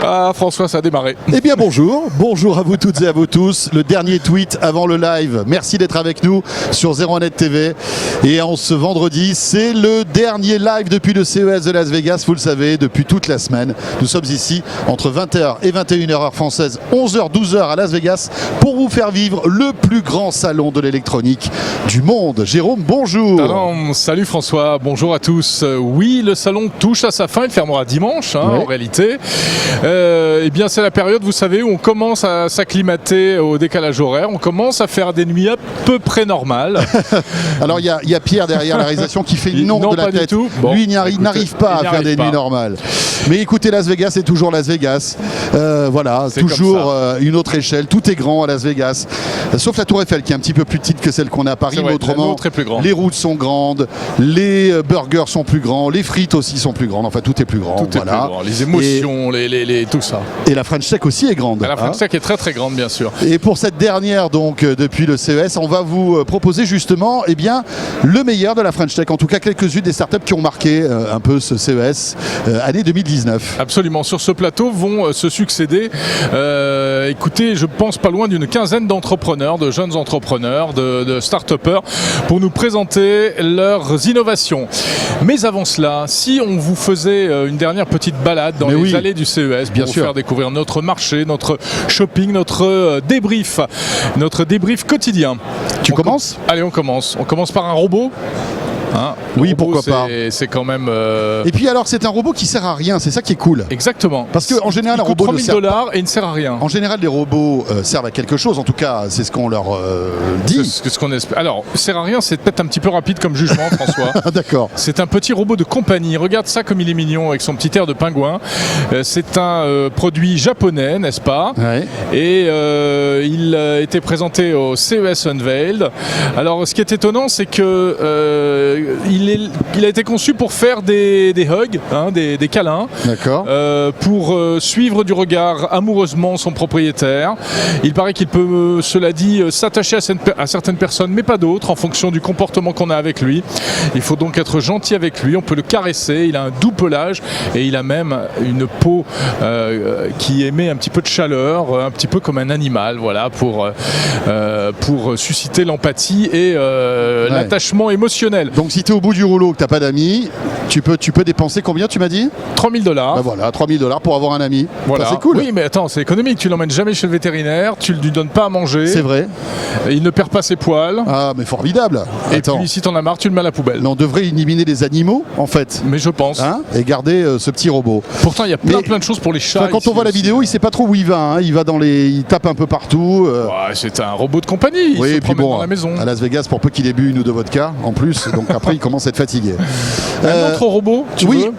Ah François, ça a démarré. Eh bien bonjour à vous toutes et à vous tous. Le dernier tweet avant le live. Merci d'être avec nous sur 01net TV. Et en ce vendredi, c'est le dernier live depuis le CES de Las Vegas. Vous le savez, depuis toute la semaine. Nous sommes ici entre 20h et 21h heure française, 11h, 12h à Las Vegas pour vous faire vivre le plus grand salon de l'électronique du monde. Jérôme, bonjour. Alors, salut François, bonjour à tous. Oui, le salon touche à sa fin, il fermera dimanche en réalité. Eh bien c'est la période, vous savez, où on commence à s'acclimater au décalage horaire, on commence à faire des nuits à peu près normales. Alors il y a Pierre derrière la réalisation qui fait non de la tête. Bon, lui, il n'arrive pas à faire des nuits normales. Mais écoutez, Las Vegas est toujours Las Vegas. Voilà, toujours une autre échelle. Tout est grand à Las Vegas. Sauf la Tour Eiffel qui est un petit peu plus petite que celle qu'on a à Paris. Mais autrement, les routes sont grandes, les burgers sont plus grands, les frites aussi sont plus grandes. Enfin, tout est plus grand. Tout est plus grand. Les émotions, tout ça. Et la French Tech aussi est grande. La French Tech est très très grande, bien sûr. Et pour cette dernière, donc, depuis le CES, on va vous proposer justement le meilleur de la French Tech. En tout cas, quelques-unes des startups qui ont marqué un peu ce CES année 2019. Absolument. Sur ce plateau vont se succéder, écoutez, je pense pas loin d'une quinzaine d'entrepreneurs, de jeunes entrepreneurs, de start-upers, pour nous présenter leurs innovations. Mais avant cela, si on vous faisait une dernière petite balade dans les allées du CES, bien sûr, faire découvrir notre marché, notre shopping, notre débrief quotidien. Tu commences ? Allez, on commence. On commence par un robot. Oui, pourquoi pas. C'est quand même. Et puis alors, c'est un robot qui sert à rien. C'est ça qui est cool. Exactement. Parce que en général, un robot coûte $3000 et il ne sert à rien. En général, les robots servent à quelque chose. En tout cas, c'est ce qu'on leur dit. C'est ce qu'on espère. Alors, sert à rien, c'est peut-être un petit peu rapide comme jugement, François. D'accord. C'est un petit robot de compagnie. Regarde ça comme il est mignon avec son petit air de pingouin. C'est un produit japonais, n'est-ce pas ? Ouais. Et il a été présenté au CES Unveiled. Alors, ce qui est étonnant, c'est que il a été conçu pour faire des hugs, des câlins, pour suivre du regard amoureusement son propriétaire. Il paraît qu'il peut, cela dit, s'attacher à certaines personnes, mais pas d'autres, en fonction du comportement qu'on a avec lui. Il faut donc être gentil avec lui, on peut le caresser, il a un doux pelage et il a même une peau qui émet un petit peu de chaleur, un petit peu comme un animal, voilà, pour susciter l'empathie et l'attachement émotionnel. Donc si tu es au bout du rouleau, que tu n'as pas d'amis, tu peux dépenser combien, tu m'as dit ? $3000. Ben voilà, $3000 pour avoir un ami. Voilà. C'est cool. Oui, mais attends, c'est économique. Tu l'emmènes jamais chez le vétérinaire, tu ne lui donnes pas à manger. C'est vrai. Il ne perd pas ses poils. Ah, mais formidable. Et puis, si t'en as marre, tu le mets à la poubelle. Mais on devrait éliminer les animaux, en fait. Mais je pense. Et garder ce petit robot. Pourtant, il y a plein de choses pour les chats. Quand on voit la vidéo, il sait pas trop où il va. Il va il tape un peu partout. Ouais, c'est un robot de compagnie. Il se promène dans la maison. À Las Vegas, pour peu qu'il ait bu une ou deux vodka, en plus. Donc après, il commence à être fatigué. Un autre robot,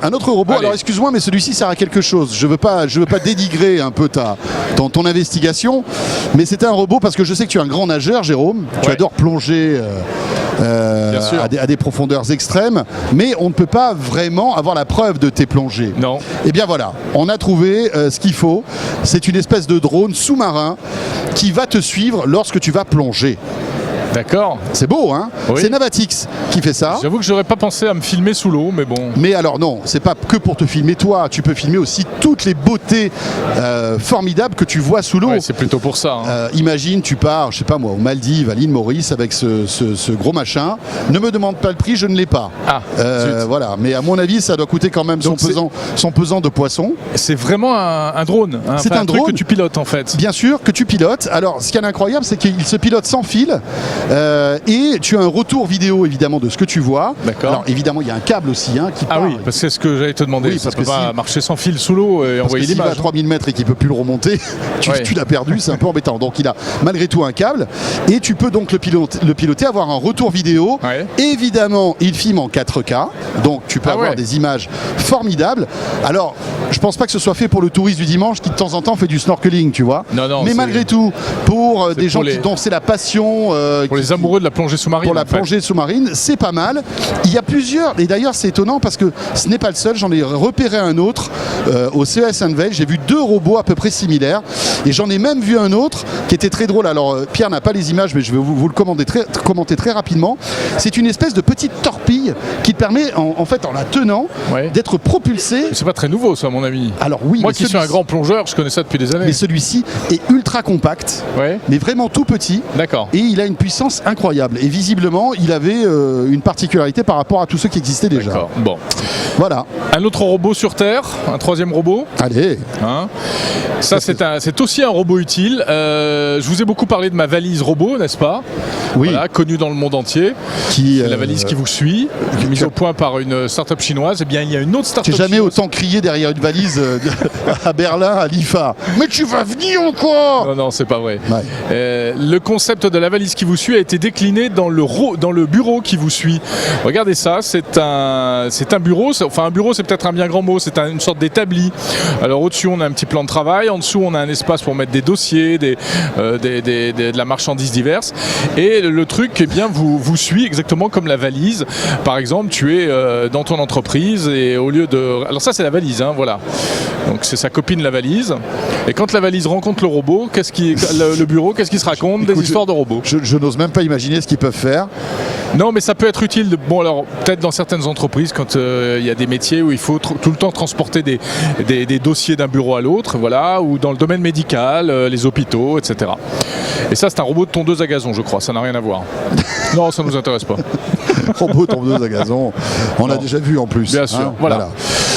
un autre robot. Allez. Alors excuse-moi, mais celui-ci sert à quelque chose. Je veux pas dénigrer un peu ton investigation, mais c'était un robot parce que je sais que tu es un grand nageur, Jérôme. Tu adores plonger à des profondeurs extrêmes, mais on ne peut pas vraiment avoir la preuve de tes plongées. Non. Eh bien voilà, on a trouvé ce qu'il faut. C'est une espèce de drone sous-marin qui va te suivre lorsque tu vas plonger. D'accord. C'est beau, hein ? Oui. C'est Navatix qui fait ça. J'avoue que j'aurais pas pensé à me filmer sous l'eau, mais bon. Mais alors non, c'est pas que pour te filmer toi. Tu peux filmer aussi toutes les beautés formidables que tu vois sous l'eau. Ouais, c'est plutôt pour ça. Imagine, tu pars, je sais pas moi, aux Maldives, à l'île Maurice, avec ce gros machin. Ne me demande pas le prix, je ne l'ai pas. Voilà. Mais à mon avis, ça doit coûter quand même son pesant de poisson. C'est vraiment un drone. C'est un drone que tu pilotes en fait. Bien sûr que tu pilotes. Alors, ce qui est incroyable, c'est qu'il se pilote sans fil. Et tu as un retour vidéo évidemment de ce que tu vois. D'accord. Alors évidemment il y a un câble aussi qui part. Ah oui, parce que c'est ce que j'allais te demander. Oui, parce que pas marcher sans fil sous l'eau et envoyer l'image. Parce qu'il va à 3000 mètres et qu'il ne peut plus le remonter, tu l'as perdu, c'est un peu embêtant. Donc il a malgré tout un câble et tu peux donc le piloter, avoir un retour vidéo. Ouais. Évidemment il filme en 4K, donc tu peux avoir des images formidables. Alors je pense pas que ce soit fait pour le touriste du dimanche qui de temps en temps fait du snorkeling, tu vois. Non, mais malgré tout, pour des gens dont c'est la passion, pour les amoureux de la plongée sous-marine. Pour la plongée sous-marine, c'est pas mal. Il y a plusieurs, et d'ailleurs c'est étonnant parce que ce n'est pas le seul, j'en ai repéré un autre au CES Unveiled. J'ai vu 2 robots à peu près similaires et j'en ai même vu un autre qui était très drôle. Alors Pierre n'a pas les images, mais je vais vous le commenter très rapidement. C'est une espèce de petite torpille qui te permet en fait en la tenant d'être propulsé. C'est pas très nouveau ça à mon mon ami. Alors oui, Moi mais qui suis un grand plongeur, je connais ça depuis des années. Mais celui-ci est ultra compact, Ouais, mais vraiment tout petit. d'accord. Et il a une puissance incroyable. Et visiblement, il avait une particularité par rapport à tous ceux qui existaient déjà. D'accord. Bon. Voilà. Un autre robot sur Terre, un troisième robot. Allez. Hein. Ça, c'est aussi un robot utile. Je vous ai beaucoup parlé de ma valise robot, n'est-ce pas? Oui. Voilà, connue dans le monde entier. Qui, La valise qui vous suit, mise au point par une start-up chinoise. Eh bien, il y a une autre start-up J'ai jamais chinoise. autant crié derrière une valise à Berlin, à l'IFA. Mais tu vas venir ou quoi? Non, non, c'est pas vrai. Ouais. Le concept de la valise qui vous suit a été décliné dans le bureau qui vous suit. Regardez ça, c'est un bureau. Enfin, un bureau, c'est peut-être un bien grand mot. C'est une sorte d'établi. Alors, au-dessus, on a un petit plan de travail. En dessous, on a un espace pour mettre des dossiers, de la marchandise diverse. Et le truc, eh bien, vous suit exactement comme la valise. Par exemple, tu es dans ton entreprise et au lieu de... Alors ça, c'est la valise, hein, voilà. Donc c'est sa copine la valise. Et quand la valise rencontre le robot, le bureau, qu'est-ce qu'il se raconte? Des histoires de robots. Je n'ose même pas imaginer ce qu'ils peuvent faire. Non, mais ça peut être utile. Bon, alors peut-être dans certaines entreprises, quand il y a des métiers où il faut tout le temps transporter des dossiers d'un bureau à l'autre, voilà, ou dans le domaine médical, les hôpitaux, etc. Et ça, c'est un robot de tondeuse à gazon, je crois. Ça n'a rien à voir. Non, ça nous intéresse pas. Robot tondeuse à gazon. On l'a déjà vu en plus. Bien sûr. Hein, Voilà.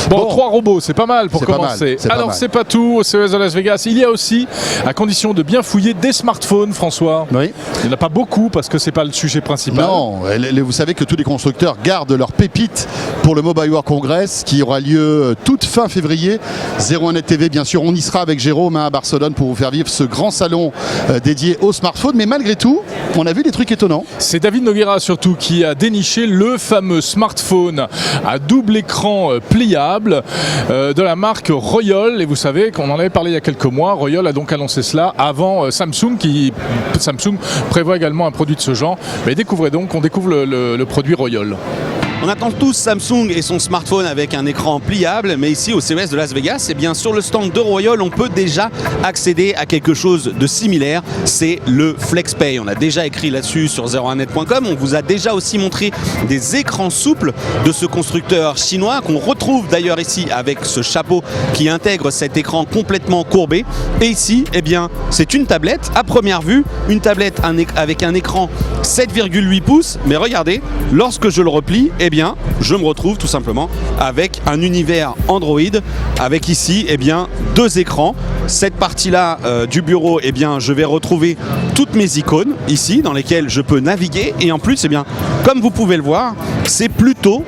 Bon, 3 robots, c'est pas mal pour C'est pas commencer. mal, c'est pas Alors, mal. c'est pas tout. Au CES de Las Vegas, il y a aussi, à condition de bien fouiller, des smartphones, François. Oui. Il n'y en a pas beaucoup parce que c'est pas le sujet principal. Non, vous savez que tous les constructeurs gardent leurs pépites pour le Mobile World Congress qui aura lieu toute fin février. 01net TV, bien sûr, on y sera avec Jérôme à Barcelone pour vous faire vivre ce grand salon dédié aux smartphones. Mais malgré tout, on a vu des trucs étonnants. C'est David Noguera surtout qui a déniché le fameux smartphone à double écran pliable de la marque Royol. Et vous savez qu'on en avait parlé il y a quelques mois. Royol a donc annoncé cela avant Samsung, Samsung prévoit également un produit de ce genre. Mais on découvre le produit Royol. On attend tous Samsung et son smartphone avec un écran pliable, mais ici au CES de Las Vegas, eh bien, sur le stand de Royol, on peut déjà accéder à quelque chose de similaire, c'est le FlexPay. On a déjà écrit là-dessus sur 01net.com, on vous a déjà aussi montré des écrans souples de ce constructeur chinois qu'on retrouve d'ailleurs ici avec ce chapeau qui intègre cet écran complètement courbé. Et ici, eh bien, c'est une tablette, à première vue, une tablette avec un écran 7,8 pouces, mais regardez, lorsque je le replie, eh bien, je me retrouve tout simplement avec un univers Android, avec ici, eh bien, 2 écrans. Cette partie-là du bureau, eh bien, je vais retrouver toutes mes icônes ici, dans lesquelles je peux naviguer. Et en plus, eh bien, comme vous pouvez le voir, c'est plutôt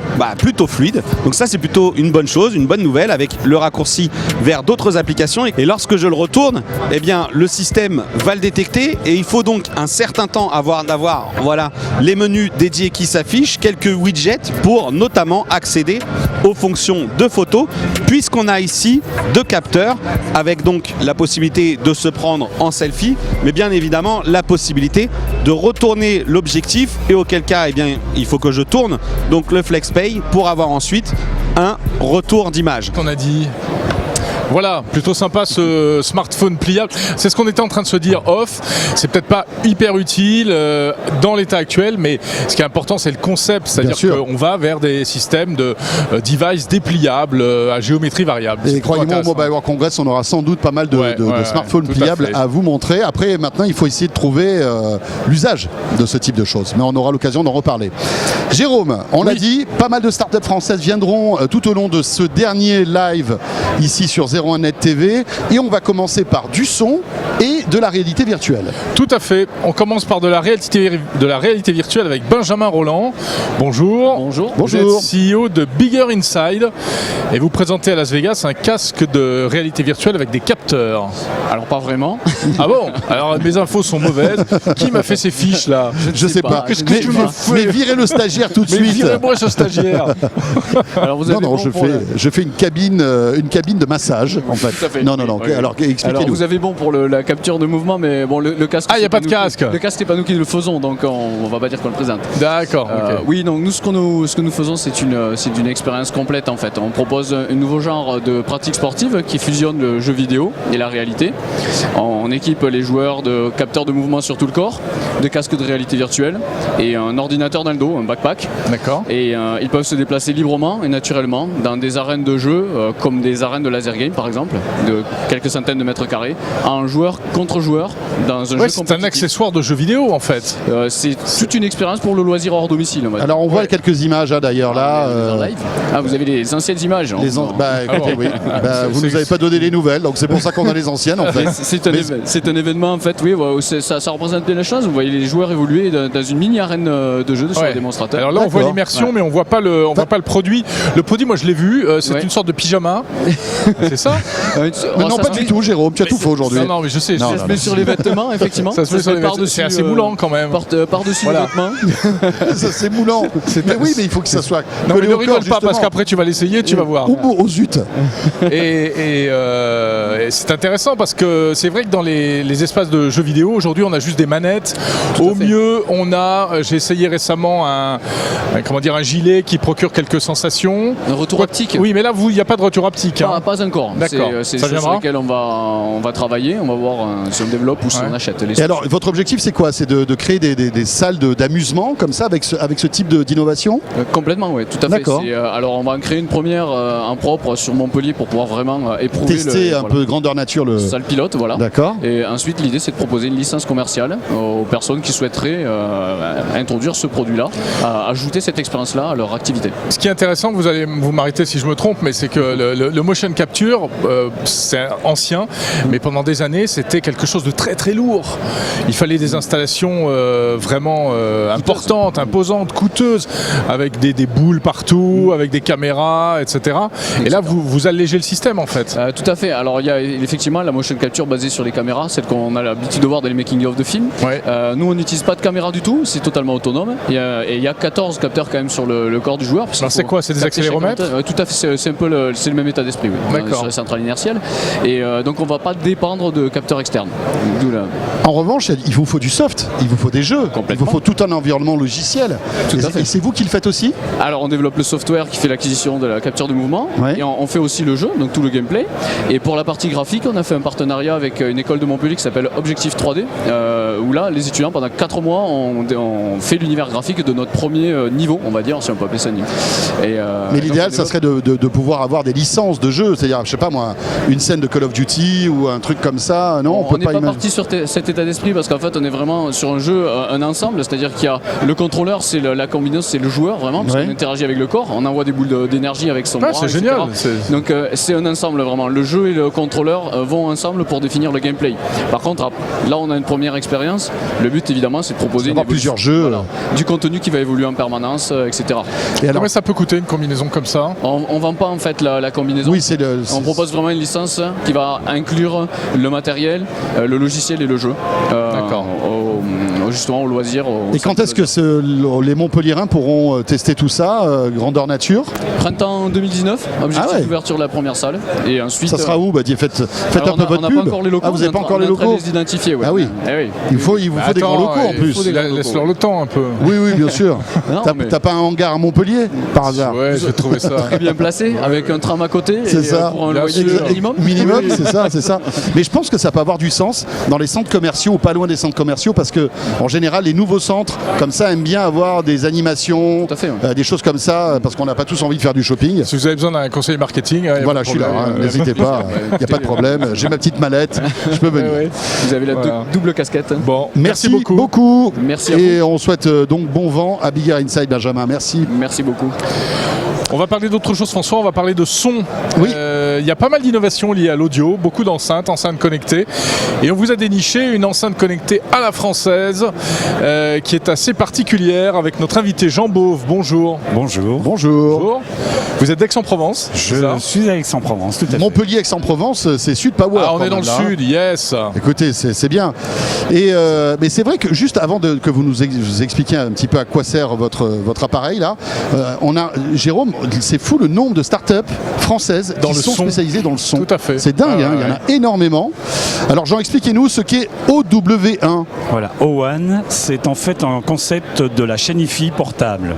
fluide. Donc ça, c'est plutôt une bonne chose, une bonne nouvelle, avec le raccourci vers d'autres applications. Et lorsque je le retourne, eh bien, le système va le détecter. Et il faut donc un certain temps d'avoir voilà, les menus dédiés qui s'affichent, quelques widgets pour notamment accéder aux fonctions de photo, puisqu'on a ici 2 capteurs avec donc la possibilité de se prendre en selfie, mais bien évidemment la possibilité de retourner l'objectif, et auquel cas, eh bien, il faut que je tourne donc le FlexPay pour avoir ensuite un retour d'image. On a dit... Voilà, plutôt sympa ce smartphone pliable. C'est ce qu'on était en train de se dire off. C'est peut-être pas hyper utile dans l'état actuel, mais ce qui est important, c'est le concept. C'est-à-dire qu'on va vers des systèmes de devices dépliables à géométrie variable. Et croyez-moi, au Mobile World Congress, on aura sans doute pas mal de smartphones pliables à vous montrer. Après, maintenant, il faut essayer de trouver l'usage de ce type de choses. Mais on aura l'occasion d'en reparler. Jérôme, on l'a dit, pas mal de startups françaises viendront tout au long de ce dernier live ici sur 01net TV, et on va commencer par du son et de la réalité virtuelle. Tout à fait. On commence par de la réalité virtuelle avec Benjamin Roland. Bonjour. Bonjour. Vous êtes CEO de Bigger Inside et vous présentez à Las Vegas un casque de réalité virtuelle avec des capteurs. Alors pas vraiment. Ah bon? Alors mes infos sont mauvaises. Qui m'a fait ces fiches là? Je sais pas. Qu'est-ce que tu me fais? Mais virez le stagiaire tout de Mais suite. virez-moi ce stagiaire. Alors vous avez Non, je fais une cabine de massage. image en fait. Tout à fait. Non. Oui. Alors Alors expliquez-nous. vous avez bon pour la capture de mouvement, mais bon le casque. Ah, il n'y a c'est pas de nous qui- casque. Le casque, c'est pas nous qui le faisons, donc on va pas dire qu'on le présente. D'accord. ok. Oui, donc nous ce que nous faisons, c'est une expérience complète en fait. On propose un nouveau genre de pratique sportive qui fusionne le jeu vidéo et la réalité. On équipe les joueurs de capteurs de mouvement sur tout le corps, de casques de réalité virtuelle et un ordinateur dans le dos, un backpack. D'accord. Et ils peuvent se déplacer librement et naturellement dans des arènes de jeu comme des arènes de laser game par exemple, de quelques centaines de mètres carrés, en joueur contre joueur dans un Ouais, jeu c'est un compétitif. accessoire de jeu vidéo en fait. C'est toute une expérience pour le loisir hors domicile. On va dire. Alors on voit quelques images d'ailleurs là. On est en live. Ah, vous avez les anciennes images. Bah, écoutez, bon. oui. Bah, vous C'est- nous avez pas donné les nouvelles, donc c'est pour ça qu'on a les anciennes en fait. C'est un événement en fait, oui, où ça représente bien la chose. Vous voyez les joueurs évoluer dans une mini arène de jeu sur Ouais. le démonstrateur. Alors là, on voit D'accord. l'immersion, Ouais. mais on voit pas le produit. Le produit, moi, je l'ai vu. C'est Ouais. une sorte de pyjama. C'est ça Mais non, pas du tout, Jérôme, tu as tout faux aujourd'hui. Non, mais je sais. Non, je sais. Ça se met sur les vêtements, effectivement. Ça se met sur les vêtements. par-dessus, C'est assez moulant quand même. Par-dessus Voilà. les vêtements. Ça c'est moulant. Mais oui, mais il faut que ça soit. Non, mais collé ne au corps, rigole pas parce justement. qu'après tu vas l'essayer, tu vas voir. Au zut. Et c'est intéressant parce que c'est vrai que dans les espaces de jeux vidéo, aujourd'hui, on a juste des manettes. Au fait. mieux, j'ai essayé récemment un gilet qui procure quelques sensations. Un retour haptique. Oui, mais là, il n'y a pas de retour haptique. hein. Pas encore. D'accord. C'est Ça des choses viendra sur lesquelles on va travailler. On va voir si on développe ou si Ouais. on achète. Et alors, votre objectif c'est quoi? C'est de créer des salles d'amusement comme ça avec ce type d'innovation? Complètement, oui, tout à fait. D'accord. Alors on va en créer une première en propre sur Montpellier pour pouvoir vraiment éprouver Tester un voilà, peu grandeur nature le. salle pilote, voilà. D'accord. Et ensuite, l'idée, c'est de proposer une licence commerciale aux personnes qui souhaiteraient introduire ce produit-là, ajouter cette expérience-là à leur activité. Ce qui est intéressant, vous allez vous m'arrêter si je me trompe, mais c'est que le motion capture, c'est ancien, mais pendant des années, c'était quelque chose de très très lourd. Il fallait des installations vraiment importantes, imposantes, coûteuses, avec des boules partout, avec des caméras, etc. Et là, vous allégez le système en fait. Tout à fait. Alors, il y a effectivement la motion capture basée sur les caméras, celle qu'on a l'habitude de voir dans les making-of de films. Ouais. Nous, on n'utilise pas de caméra du tout, c'est totalement autonome. Et il y a 14 capteurs quand même sur le corps du joueur. Alors, c'est quoi? C'est des accéléromètres? Tout à fait, c'est un peu le même état d'esprit, oui. D'accord. Sur les centrales inertielles. Et donc, on ne va pas dépendre de capteurs externes. D'où la- En revanche, il vous faut du soft, il vous faut des jeux, il vous Complètement. faut tout un environnement logiciel. Tout à fait. Et c'est vous qui le faites aussi? Alors on développe le software qui fait l'acquisition de la capture de mouvement Ouais. et on fait aussi le jeu, donc tout le gameplay. Et pour la partie graphique, on a fait un partenariat avec une école de Montpellier qui s'appelle Objectif 3D, où là les étudiants pendant 4 mois on fait l'univers graphique de notre premier niveau, on va dire, si on peut appeler ça niveau. Mais l'idéal, ça serait de pouvoir avoir des licences de jeux, c'est-à-dire, je sais pas moi, une scène de Call of Duty ou un truc comme ça. Non, on On peut n'est pas pas imaginer. parti sur cet état d'esprit parce qu'en fait on est vraiment sur un jeu, un ensemble, c'est-à-dire qu'il y a le contrôleur, c'est la combinaison, c'est le joueur vraiment, parce Ouais. qu'on interagit avec le corps, on envoie des boules d'énergie avec son Ouais, bras, c'est etc. génial. Donc c'est un ensemble vraiment. Le jeu et le contrôleur vont ensemble pour définir le gameplay. Par contre, là on a une première expérience. Le but évidemment c'est de proposer D'avoir une évolution, plusieurs jeux. du contenu qui va évoluer en permanence, etc. Et alors, Combien ça peut coûter une combinaison comme ça? On vend pas en fait la combinaison. oui, c'est le. On propose vraiment une licence qui va inclure le matériel, le logiciel et le jeu. D'accord. Justement au loisir. Et quand est-ce que les Montpelliérains pourront tester tout ça, grandeur nature? Printemps 2019, objectif Ah ouais. d'ouverture de la première salle. Et ensuite. Ça sera où? Bah, faites alors, un peu on votre n'a pub. pas encore les locaux. Ah, vous n'avez pas encore les On est en train locaux? de les identifier. Ouais. Ah oui. Eh oui. Il vous faut des grands locaux en plus. Laisse-leur le temps un peu. Oui, oui, bien sûr. Non, mais- T'as pas un hangar à Montpellier, par hasard? Ouais, j'ai trouvé ça. Très bien placé, avec un tram à côté. C'est et, ça. Pour un Bien loyer sûr. minimum. Minimum, c'est ça, c'est ça. Mais je pense que ça peut avoir du sens dans les centres commerciaux ou pas loin des centres commerciaux parce que en général les nouveaux centres comme ça aiment bien avoir des animations, Tout à fait, ouais. des choses comme ça parce qu'on n'a pas tous envie de faire du shopping. Si vous avez besoin d'un conseiller marketing, y a Voilà, pas je de suis là, problème. hein, n'hésitez pas, il n'y a pas de problème. J'ai ma petite mallette, je peux venir. Ouais, ouais. Vous avez la Voilà. double casquette. Bon, Merci beaucoup. Merci à Et on souhaite donc bon vent à Big Air Inside, Benjamin. Merci. Merci beaucoup. On va parler d'autre chose, François, on va parler de son. Oui. Il y a pas mal d'innovations liées à l'audio, beaucoup d'enceintes, enceintes connectées. Et on vous a déniché une enceinte connectée à la française qui est assez particulière avec notre invité Jean Beauve. Bonjour. Bonjour. Bonjour. Bonjour. Vous êtes d'Aix-en-Provence, c'est ça? Je suis à Aix-en-Provence, tout à fait. Montpellier, Aix-en-Provence, c'est Sud Power. Ah, on quand est dans même, le là, hein. sud, yes. Écoutez, c'est bien. Et mais c'est vrai que juste avant que vous nous expliquiez un petit peu à quoi sert votre appareil là, on a Jérôme, c'est fou le nombre de startups françaises Dans qui le sont sont spécialisés dans le son. Tout à fait. C'est dingue, hein, il y en a énormément. Alors Jean, expliquez-nous ce qu'est OW1. Voilà, O1, c'est en fait un concept de la chaîne Hi-Fi portable.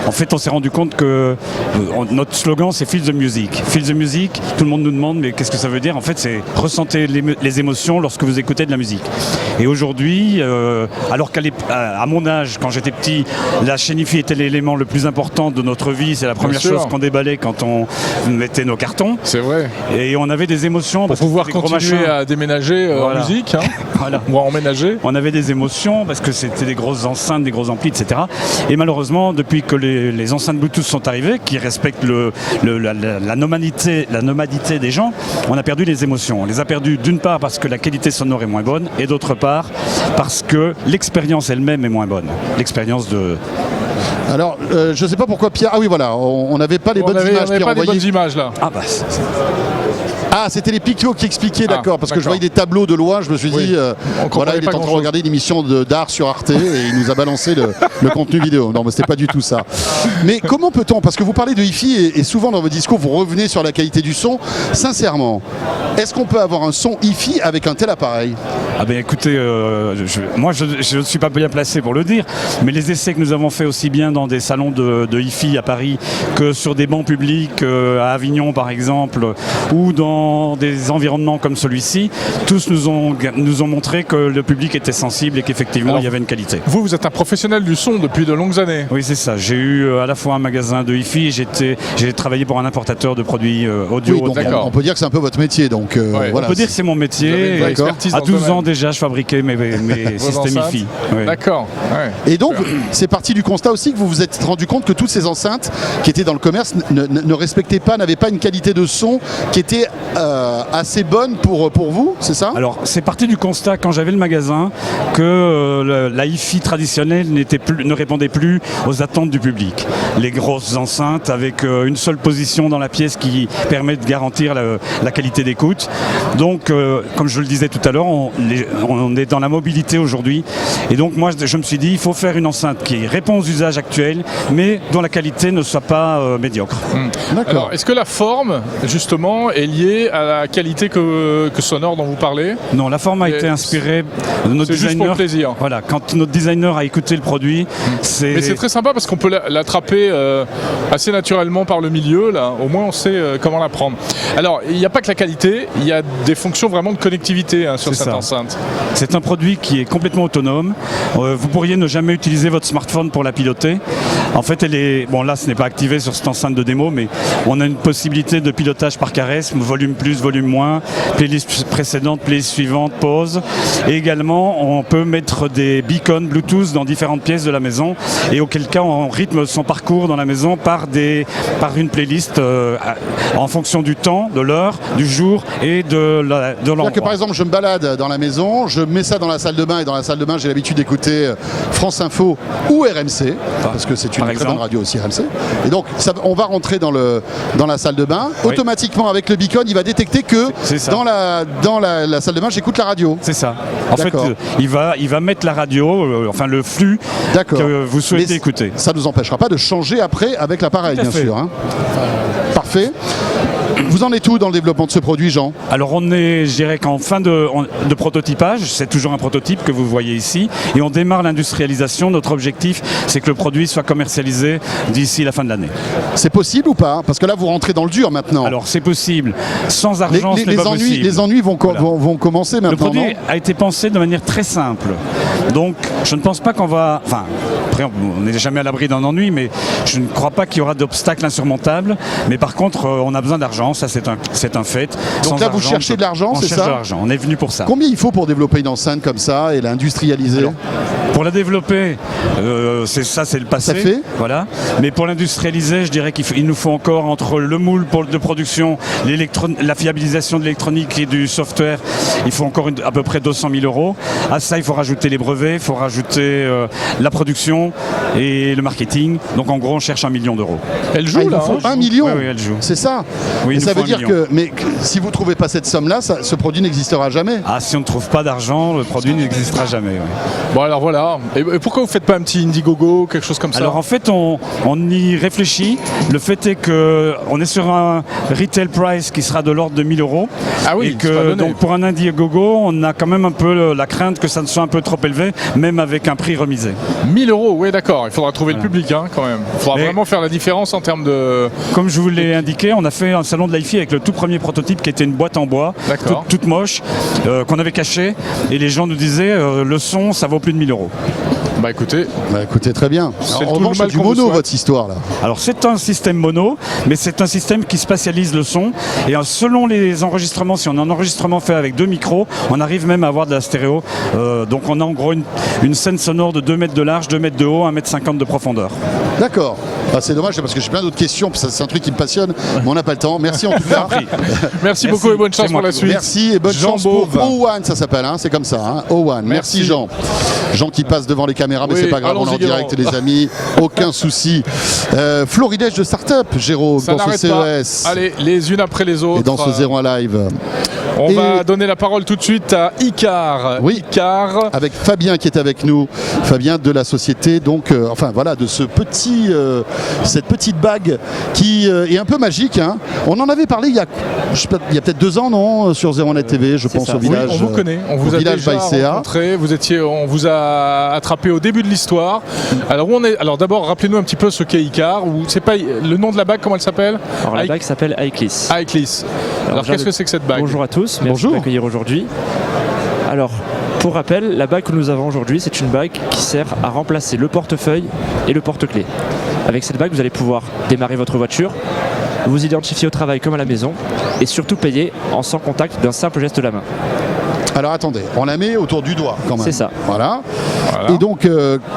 En fait, on s'est rendu compte que notre slogan, c'est Feel the Music. Feel the Music, tout le monde nous demande, mais qu'est-ce que ça veut dire? En fait, c'est ressentir les émotions lorsque vous écoutez de la musique. Et aujourd'hui, alors qu'à mon âge, quand j'étais petit, la chaîne Hi-Fi était l'élément le plus important de notre vie. C'est la première chose qu'on déballait quand on mettait nos cartons. C'est vrai. Et on avait des émotions. Pour pouvoir continuer à déménager en musique, hein, voilà. ou à emménager. On avait des émotions parce que c'était des grosses enceintes, des gros amplis, etc. Et malheureusement, depuis que les enceintes Bluetooth sont arrivées, qui respectent la nomadité des gens, on a perdu les émotions. On les a perdues d'une part parce que la qualité sonore est moins bonne et d'autre part parce que l'expérience elle-même est moins bonne. L'expérience de... Alors, je ne sais pas pourquoi Pierre... Ah oui, voilà, on n'avait pas les bonnes images. On n'avait pas les bonnes images, là. Ah bah... Ah, c'était les pictos qui expliquaient, d'accord, parce que je voyais des tableaux de loin, je me suis dit, voilà, il est en train de regarder une émission d'art sur Arte et il nous a balancé le contenu vidéo. Non, mais c'était pas du tout ça. Mais comment peut-on, parce que vous parlez de Hi-Fi et souvent dans vos discours, vous revenez sur la qualité du son. Sincèrement, est-ce qu'on peut avoir un son Hi-Fi avec un tel appareil? Ah ben écoutez, moi je ne suis pas bien placé pour le dire, mais les essais que nous avons fait aussi bien dans des salons de Hi-Fi à Paris que sur des bancs publics à Avignon par exemple, ou dans des environnements comme celui-ci, tous nous ont montré que le public était sensible et qu'effectivement il y avait une qualité. Vous êtes un professionnel du son depuis de longues années. Oui, c'est ça. J'ai eu à la fois un magasin de Hi-Fi et j'ai travaillé pour un importateur de produits audio. Oui, donc on peut dire que c'est un peu votre métier. Donc, voilà. On peut dire que c'est mon métier. À 12 ans déjà, je fabriquais mes systèmes Hi-Fi. Ouais. D'accord. Ouais. Et donc, c'est parti du constat aussi que vous vous êtes rendu compte que toutes ces enceintes qui étaient dans le commerce ne respectaient pas, n'avaient pas une qualité de son qui était assez bonne pour vous, c'est ça? Alors, c'est parti du constat quand j'avais le magasin que la Hi-Fi traditionnelle ne répondait plus aux attentes du public. Les grosses enceintes avec une seule position dans la pièce qui permet de garantir la qualité d'écoute. Donc, comme je le disais tout à l'heure, on est dans la mobilité aujourd'hui. Et donc, moi, je me suis dit, il faut faire une enceinte qui répond aux usages actuels, mais dont la qualité ne soit pas médiocre. D'accord. Alors, est-ce que la forme, justement, est liée à la qualité que sonore dont vous parlez? Non, la forme a été inspirée de notre designer. Juste pour le plaisir. Voilà, quand notre designer a écouté le produit, Mais c'est très sympa parce qu'on peut l'attraper assez naturellement par le milieu, là. Au moins, on sait comment la prendre. Alors, il n'y a pas que la qualité, il y a des fonctions vraiment de connectivité sur cette enceinte. C'est un produit qui est complètement autonome. Vous pourriez ne jamais utiliser votre smartphone pour la piloter. En fait, elle est... Bon, là, ce n'est pas activé sur cette enceinte de démo, mais on a une possibilité de pilotage par caresse, volume plus, volume moins, playlist précédente, playlist suivante, pause. Et également, on peut mettre des beacons Bluetooth dans différentes pièces de la maison, et auquel cas, on rythme son parcours dans la maison par une playlist en fonction du temps, de l'heure, du jour et de l'endroit. C'est-à-dire que par exemple, je me balade dans la maison, je mets ça dans la salle de bain, et dans la salle de bain, j'ai l'habitude d'écouter France Info ou RMC, parce que c'est une très bonne radio aussi, RMC. Et donc, on va rentrer dans la salle de bain. Oui. Automatiquement, avec le beacon, il va détecter que dans la salle de bain, j'écoute la radio. C'est ça. En fait, il va mettre la radio, enfin le flux que vous souhaitez écouter. Ça ne nous empêchera pas de changer après avec l'appareil, bien sûr. Hein. Parfait. Vous en êtes où dans le développement de ce produit, Jean? Alors on est, je dirais qu'en fin de prototypage, c'est toujours un prototype que vous voyez ici, et on démarre l'industrialisation. Notre objectif, c'est que le produit soit commercialisé d'ici la fin de l'année. C'est possible ou pas? Parce que là, vous rentrez dans le dur maintenant. Alors c'est possible. Sans argent, ce n'est pas possible. Les ennuis vont commencer maintenant. Le produit a été pensé de manière très simple. Donc je ne pense pas qu'on va... Enfin, après, on n'est jamais à l'abri d'un ennui, mais je ne crois pas qu'il y aura d'obstacles insurmontables. Mais par contre, on a besoin d'argent. Ça, c'est un fait. Donc là, vous cherchez de l'argent, c'est ça? On cherche de l'argent, on est venu pour ça. Combien il faut pour développer une enceinte comme ça et l'industrialiser? Alors, pour la développer, c'est le passé. Ça fait. Voilà. Mais pour l'industrialiser, je dirais qu'il nous faut encore, entre le moule de production, la fiabilisation de l'électronique et du software, il faut encore à peu près 200 000 €. À ça, il faut rajouter les brevets, il faut rajouter la production et le marketing. Donc en gros, on cherche 1 million d'euros. Elle joue là, 1 million. Oui, elle joue. C'est ça. Oui, il ça nous veut faut un dire million. que si vous trouvez pas cette somme-là, ce produit n'existera jamais. Ah, si on ne trouve pas d'argent, le produit n'existera jamais. Ouais. Bon alors voilà. Et pourquoi vous faites pas un petit Indiegogo, quelque chose comme ça? Alors en fait, on y réfléchit. Le fait est qu'on est sur un retail price qui sera de l'ordre de 1 000 €. Ah oui, et c'est pas que donné. donc pour un Indiegogo, on a quand même un peu la crainte que ça ne soit un peu trop élevé, même avec un prix remisé. 1 000 €, oui d'accord. Il faudra trouver le public quand même. Il faudra Mais- vraiment faire la différence en termes de... Comme je vous l'ai indiqué, on a fait un salon de l'hi-fi avec le tout premier prototype qui était une boîte en bois, D'accord. toute moche, qu'on avait cachée. Et les gens nous disaient, le son, ça vaut plus de 1 000 €. Bah écoutez, Bah écoutez, très bien. C'est En tout le revanche, mal c'est du qu'on vous mono souhaite. votre histoire là. Alors c'est un système mono, mais c'est un système qui spatialise le son. Et selon les enregistrements, si on a un enregistrement fait avec 2 micros, on arrive même à avoir de la stéréo. Donc on a en gros une scène sonore de 2 mètres de large, 2 mètres de haut, 1,50 m de profondeur. D'accord. Ah, c'est dommage parce que j'ai plein d'autres questions, parce que c'est un truc qui me passionne, mais on n'a pas le temps. Merci en tout cas. merci beaucoup et bonne chance C'est pour moi la qui suite. Merci et bonne Jean chance pour Bauve. O1, ça s'appelle, c'est comme ça, O1. Merci Jean. Jean qui passe devant les caméras, mais Oui, c'est pas grave, on est en allons-y, direct Guélan. les amis, aucun souci. Florilège de start-up, Jérôme, Ça dans ce n'arrête pas. CES. Allez, les unes après les autres. Et dans ce 01 live. On Et- va donner la parole tout de suite à Icar. Oui. Icar. Avec Fabien qui est avec nous, Fabien de la société, donc, enfin voilà, de ce petit, cette petite bague qui est un peu magique. On en avait parlé il y a peut-être 2 ans, non, sur 01net TV, je pense, ça. au Oui, village. on vous connaît, on vous au a village déjà Baïséa. rencontré, on vous a attrapé au début de l'histoire. Alors où on est Alors d'abord, rappelez-nous un petit peu ce qu'est Icar, ou c'est pas le nom de la bague, comment elle s'appelle? Alors la bague s'appelle iCliss. iCliss. Alors déjà, qu'est-ce que c'est que cette bague? Bonjour à tous, merci Bonjour. de m'accueillir aujourd'hui. Alors, pour rappel, la bague que nous avons aujourd'hui, c'est une bague qui sert à remplacer le portefeuille et le porte-clés. Avec cette bague, vous allez pouvoir démarrer votre voiture, vous identifier au travail comme à la maison et surtout payer en sans contact d'un simple geste de la main. Alors attendez, on la met autour du doigt quand même. C'est ça. Voilà. Voilà. Et donc,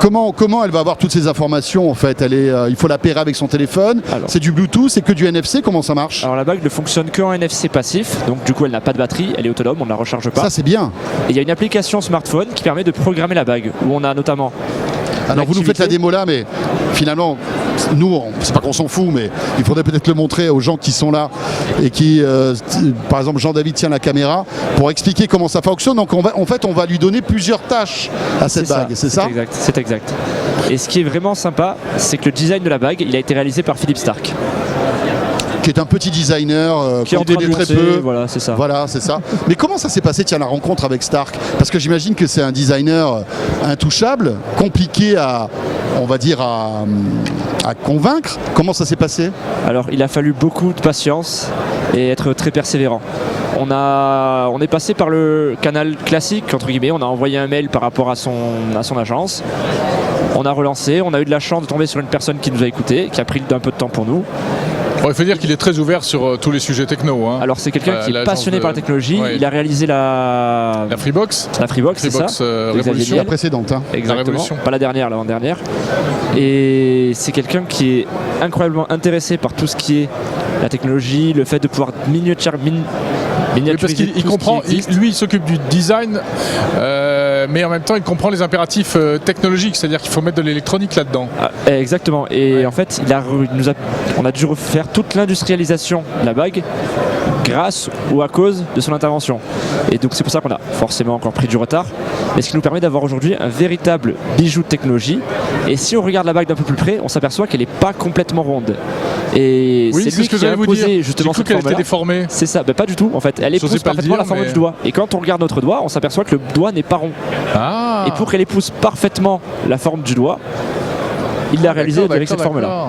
comment elle va avoir toutes ces informations en fait? Il faut la pairer avec son téléphone. Alors. C'est du Bluetooth, c'est que du NFC. Comment ça marche? Alors la bague ne fonctionne qu'en NFC passif, donc du coup elle n'a pas de batterie, elle est autonome, on ne la recharge pas. Ça c'est bien. Et il y a une application smartphone qui permet de programmer la bague, où on a notamment... Alors vous nous faites la l'activité. démo là, mais finalement, nous, c'est pas qu'on s'en fout, mais il faudrait peut-être le montrer aux gens qui sont là et qui, par exemple, Jean-David tient la caméra pour expliquer comment ça fonctionne. Donc on va lui donner plusieurs tâches à cette bague, c'est ça? exact, c'est exact. Et ce qui est vraiment sympa, c'est que le design de la bague, il a été réalisé par Philippe Stark, Qui est un petit designer qui est en qu'on train de connaît très monter, peu. voilà, c'est ça. Voilà, c'est ça. Mais comment ça s'est passé, tiens, la rencontre avec Stark? Parce que j'imagine que c'est un designer intouchable, compliqué on va dire, à convaincre. Comment ça s'est passé? Alors, il a fallu beaucoup de patience et être très persévérant. On est passé par le canal classique, entre guillemets, on a envoyé un mail par rapport à son agence. On a relancé, on a eu de la chance de tomber sur une personne qui nous a écoutés, qui a pris un peu de temps pour nous. Bon, il faut dire qu'il est très ouvert sur tous les sujets techno. Alors c'est quelqu'un qui est l'agence passionné par la technologie, Ouais. il a réalisé la Freebox, Freebox, c'est ça, Freebox de Xavier Révolution. La Niel. précédente. Exactement, Révolution. pas la dernière, l'avant-dernière. Et c'est quelqu'un qui est incroyablement intéressé par tout ce qui est la technologie, le fait de pouvoir Oui, parce qu'il il comprend, lui il s'occupe du design, mais en même temps il comprend les impératifs technologiques, c'est-à-dire qu'il faut mettre de l'électronique là-dedans. Exactement. Et en fait, on a dû refaire toute l'industrialisation de la bague grâce ou à cause de son intervention. Et donc c'est pour ça qu'on a forcément encore pris du retard, mais ce qui nous permet d'avoir aujourd'hui un véritable bijou de technologie. Et si on regarde la bague d'un peu plus près, on s'aperçoit qu'elle n'est pas complètement ronde. Et Oui, c'est c'est lui ce que qui a j'allais vous dire. imposé justement J'ai cru cette qu'elle était forme-là. déformée. C'est ça, pas du tout en fait. Elle J'osais épouse pas le parfaitement dire, la forme mais- du doigt. Et quand on regarde notre doigt, on s'aperçoit que le doigt n'est pas rond. Ah. Et pour qu'elle épouse parfaitement la forme du doigt, il l'a réalisé avec cette forme-là.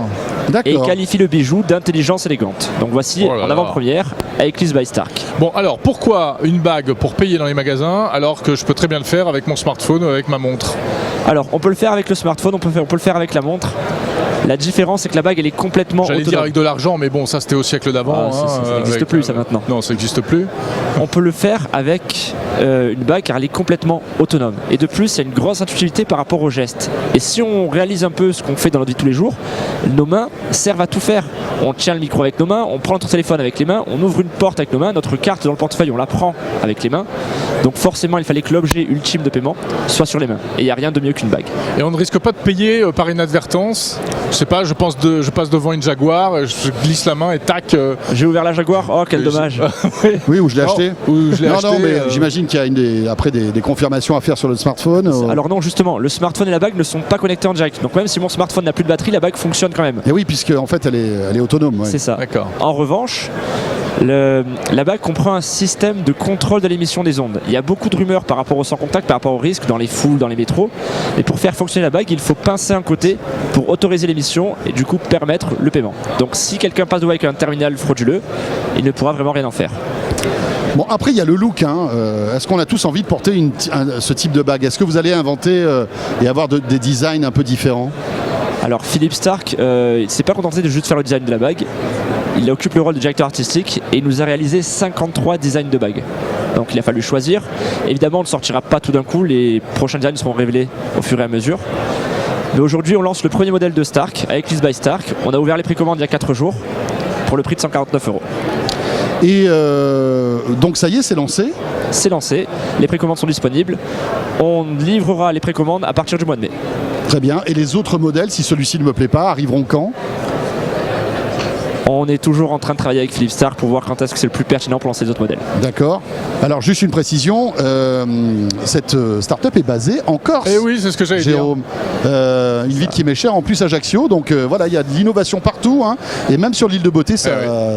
Et il D'accord. qualifie le bijou d'intelligence élégante. Donc voici Oh là en là. avant-première ICliss by Stark. Bon, alors pourquoi une bague pour payer dans les magasins alors que je peux très bien le faire avec mon smartphone ou avec ma montre? Alors on peut le faire avec le smartphone, on peut le faire avec la montre. La différence, c'est que la bague, elle est complètement J'allais dire autonome. avec de l'argent, mais bon, ça c'était au siècle d'avant. Ah, ça n'existe avec, plus, ça, maintenant. Non, ça n'existe plus. On peut le faire avec une bague car elle est complètement autonome. Et de plus, il y a une grosse intuitivité par rapport au geste. Et si on réalise un peu ce qu'on fait dans notre vie de tous les jours, nos mains servent à tout faire. On tient le micro avec nos mains, on prend notre téléphone avec les mains, on ouvre une porte avec nos mains, notre carte dans le portefeuille, on la prend avec les mains. Donc forcément, il fallait que l'objet ultime de paiement soit sur les mains. Et il n'y a rien de mieux qu'une bague. Et on ne risque pas de payer par inadvertance. Je sais pas, je passe devant une Jaguar, je glisse la main et tac. J'ai ouvert la Jaguar, oh quel dommage. Oui, ou je l'ai acheté. Non, mais j'imagine qu'il y a après des confirmations à faire sur le smartphone. Alors non, justement, le smartphone et la bague ne sont pas connectés en direct. Donc même si mon smartphone n'a plus de batterie, la bague fonctionne quand même. Et oui, puisque en fait elle est autonome. Ouais. C'est ça. D'accord. En revanche, la bague comprend un système de contrôle de l'émission des ondes. Il y a beaucoup de rumeurs par rapport au sans contact, par rapport au risque dans les foules, dans les métros. Et pour faire fonctionner la bague, il faut pincer un côté pour autoriser l'émission et du coup permettre le paiement. Donc si quelqu'un passe devant avec un terminal frauduleux, il ne pourra vraiment rien en faire. Bon, après il y a le look. Est-ce qu'on a tous envie de porter ce type de bague? Est-ce que vous allez inventer et avoir des designs un peu différents? Alors Philippe Starck, il s'est pas contenté de juste faire le design de la bague. Il occupe le rôle de directeur artistique et il nous a réalisé 53 designs de bagues. Donc il a fallu choisir. Évidemment, on ne sortira pas tout d'un coup. Les prochains designs seront révélés au fur et à mesure. Mais aujourd'hui, on lance le premier modèle de Starck avec Lease by Starck. On a ouvert les précommandes il y a 4 jours pour le prix de 149 €. Et donc ça y est, c'est lancé. C'est lancé, les précommandes sont disponibles. On livrera les précommandes à partir du mois de mai. Très bien. Et les autres modèles, si celui-ci ne me plaît pas, arriveront quand? On est toujours en train de travailler avec Philippe Starck pour voir quand est-ce que c'est le plus pertinent pour lancer les autres modèles. D'accord. Alors juste une précision, cette start-up est basée en Corse. Eh oui, c'est ce que j'allais dire. Jérôme, une ville qui m'est chère, en plus Ajaccio, donc voilà, il y a de l'innovation partout, et même sur l'île de Beauté, ça.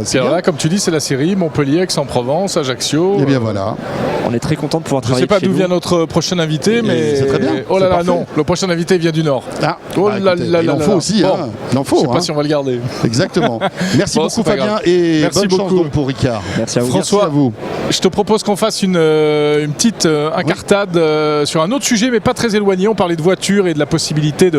C'est bien. là, comme tu dis, c'est la série Montpellier, Aix-en-Provence, Ajaccio. Et bien voilà. On est très content de pouvoir Je ne travailler. sais pas chez d'où nous. vient notre prochain invité, mais c'est très bien. Oh là C'est là, parfait. non, le prochain invité vient du Nord. Ah, Oh bah, là écoutez, là il là en là faut là. aussi, Bon, il en faut. Je sais pas si on va le garder. Exactement. Merci Bon, beaucoup c'est pas Fabien grave. et Merci bonne chance beaucoup. donc pour Ricard. Merci à vous. François, Merci à vous. Je te propose qu'on fasse une petite incartade sur un autre sujet, mais pas très éloigné. On parlait de voitures et de la possibilité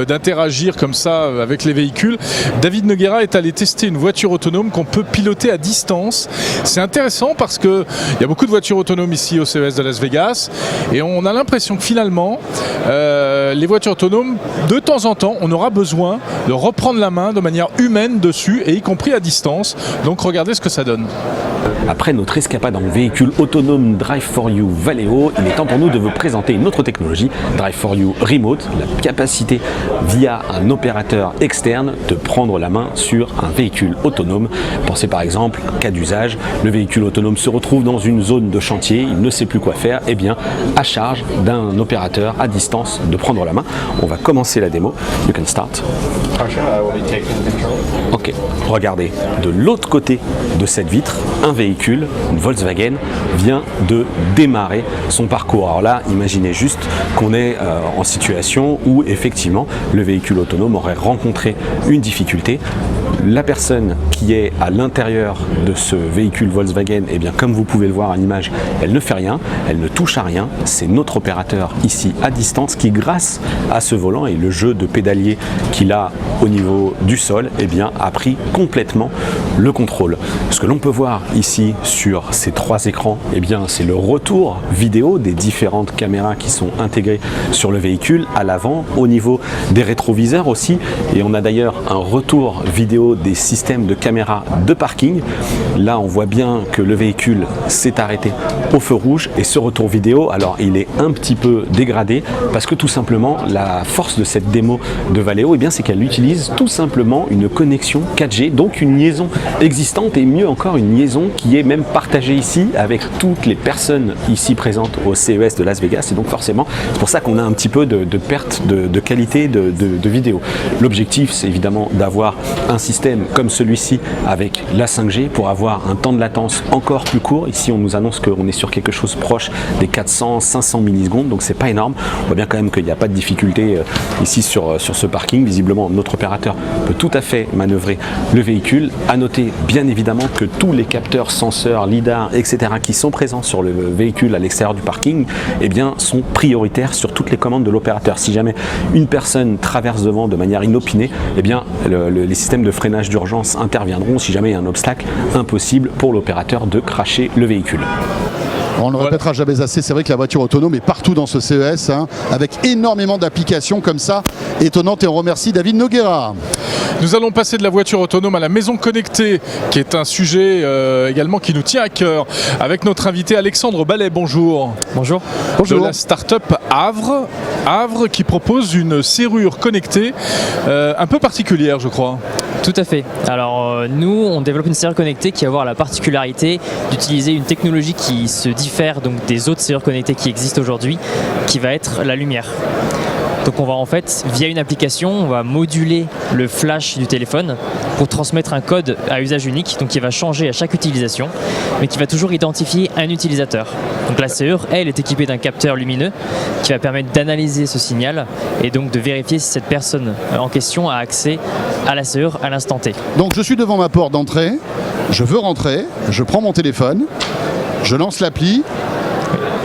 d'interagir comme ça avec les véhicules. David Noguera est allé tester une voiture autonome qu'on peut piloter à distance. C'est intéressant parce qu'il y a beaucoup de voitures autonomes ici au CES de Las Vegas et on a l'impression que finalement, les voitures autonomes, de temps en temps, on aura besoin de reprendre la main de manière humaine dessus et y compris à distance. Donc regardez ce que ça donne. Après notre escapade en véhicule autonome Drive4You Valeo, il est temps pour nous de vous présenter une autre technologie, Drive4You Remote, la capacité via un opérateur externe de prendre la main sur un véhicule autonome. Pensez par exemple, cas d'usage, le véhicule autonome se retrouve dans une zone de chantier, il ne sait plus quoi faire, et bien à charge d'un opérateur à distance de prendre la main. On va commencer la démo. You can start. Ok, regardez, de l'autre côté de cette vitre, un véhicule, une Volkswagen, vient de démarrer son parcours. Alors là, imaginez juste qu'on est en situation où effectivement le véhicule autonome aurait rencontré une difficulté. La personne qui est à l'intérieur de ce véhicule Volkswagen, eh bien, comme vous pouvez le voir à l'image, elle ne fait rien, elle ne touche à rien. C'est notre opérateur ici à distance qui, grâce à ce volant et le jeu de pédalier qu'il a au niveau du sol, eh bien, a pris complètement le contrôle. Ce que l'on peut voir ici sur ces 3 écrans, eh bien, c'est le retour vidéo des différentes caméras qui sont intégrées sur le véhicule à l'avant, au niveau des rétroviseurs aussi. Et on a d'ailleurs un retour vidéo des systèmes de caméras de parking. Là, on voit bien que le véhicule s'est arrêté au feu rouge et ce retour vidéo, alors il est un petit peu dégradé parce que tout simplement, la force de cette démo de Valeo, eh bien, c'est qu'elle utilise tout simplement une connexion 4G, donc une liaison existante et mieux encore une liaison qui est même partagée ici avec toutes les personnes ici présentes au CES de Las Vegas et donc forcément, c'est pour ça qu'on a un petit peu de perte de qualité de vidéo. L'objectif, c'est évidemment d'avoir un système comme celui-ci avec la 5G pour avoir un temps de latence encore plus court. Ici, on nous annonce qu'on est sur quelque chose proche des 400-500 millisecondes, donc c'est pas énorme. On voit bien quand même qu'il n'y a pas de difficulté ici sur ce parking. Visiblement, notre opérateur peut tout à fait manœuvrer le véhicule. À noter, bien évidemment, que tous les capteurs, senseurs, lidar, etc. qui sont présents sur le véhicule à l'extérieur du parking, eh bien, sont prioritaires sur toutes les commandes de l'opérateur. Si jamais une personne traverse devant de manière inopinée, eh bien, les systèmes de freinage d'urgence interviendront si jamais il y a un obstacle impossible pour l'opérateur de crasher le véhicule. On ne le répétera jamais assez, c'est vrai que la voiture autonome est partout dans ce CES, avec énormément d'applications comme ça, étonnantes, et on remercie David Noguera. Nous allons passer de la voiture autonome à la maison connectée, qui est un sujet également qui nous tient à cœur, avec notre invité Alexandre Ballet. Bonjour. Bonjour. De la start-up Havre. Havre qui propose une serrure connectée un peu particulière, je crois. Tout à fait. Alors nous, on développe une serrure connectée qui va avoir la particularité d'utiliser une technologie qui se diffère donc des autres serrures connectées qui existent aujourd'hui, qui va être la lumière. Donc on va en fait, via une application, on va moduler le flash du téléphone pour transmettre un code à usage unique, donc qui va changer à chaque utilisation, mais qui va toujours identifier un utilisateur. Donc la serrure, elle, est équipée d'un capteur lumineux qui va permettre d'analyser ce signal et donc de vérifier si cette personne en question a accès à la serrure à l'instant T. Donc je suis devant ma porte d'entrée, je veux rentrer, je prends mon téléphone, je lance l'appli.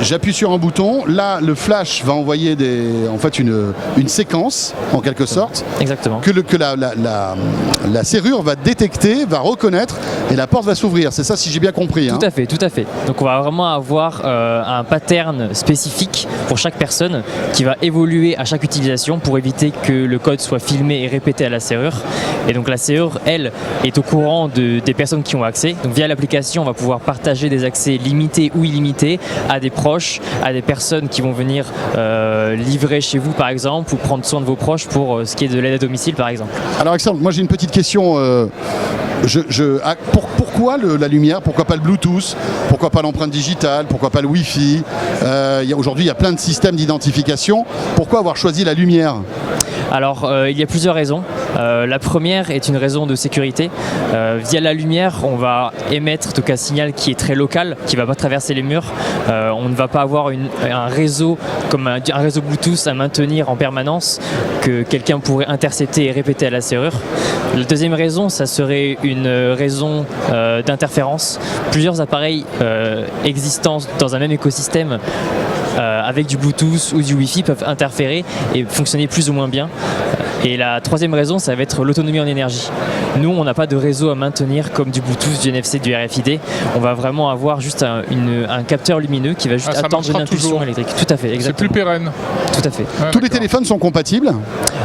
J'appuie sur un bouton, là le flash va envoyer une séquence en quelque sorte. Exactement. Que la serrure va détecter, va reconnaître et la porte va s'ouvrir. C'est ça si j'ai bien compris. Tout à fait, tout à fait. Donc on va vraiment avoir un pattern spécifique pour chaque personne qui va évoluer à chaque utilisation pour éviter que le code soit filmé et répété à la serrure. Et donc la serrure, elle, est au courant des personnes qui ont accès. Donc via l'application, on va pouvoir partager des accès limités ou illimités à des proches, à des personnes qui vont venir livrer chez vous par exemple, ou prendre soin de vos proches pour ce qui est de l'aide à domicile par exemple. Alors Alexandre, moi j'ai une petite question. Pourquoi la lumière? Pourquoi pas le Bluetooth? Pourquoi pas l'empreinte digitale? Pourquoi pas le Wi-Fi? Aujourd'hui il y a plein de systèmes d'identification. Pourquoi avoir choisi la lumière? Alors il y a plusieurs raisons. La première est une raison de sécurité. Via la lumière, on va émettre donc un signal qui est très local, qui ne va pas traverser les murs. On ne va pas avoir un réseau comme un réseau Bluetooth à maintenir en permanence que quelqu'un pourrait intercepter et répéter à la serrure. La deuxième raison, ça serait une raison d'interférence. Plusieurs appareils existants dans un même écosystème avec du Bluetooth ou du Wi-Fi peuvent interférer et fonctionner plus ou moins bien. Et la troisième raison, ça va être l'autonomie en énergie. Nous, on n'a pas de réseau à maintenir comme du Bluetooth, du NFC, du RFID. On va vraiment avoir juste un capteur lumineux qui va juste attendre une impulsion électrique. Tout à fait, exactement. C'est plus pérenne. Tout à fait. Tous les téléphones sont compatibles?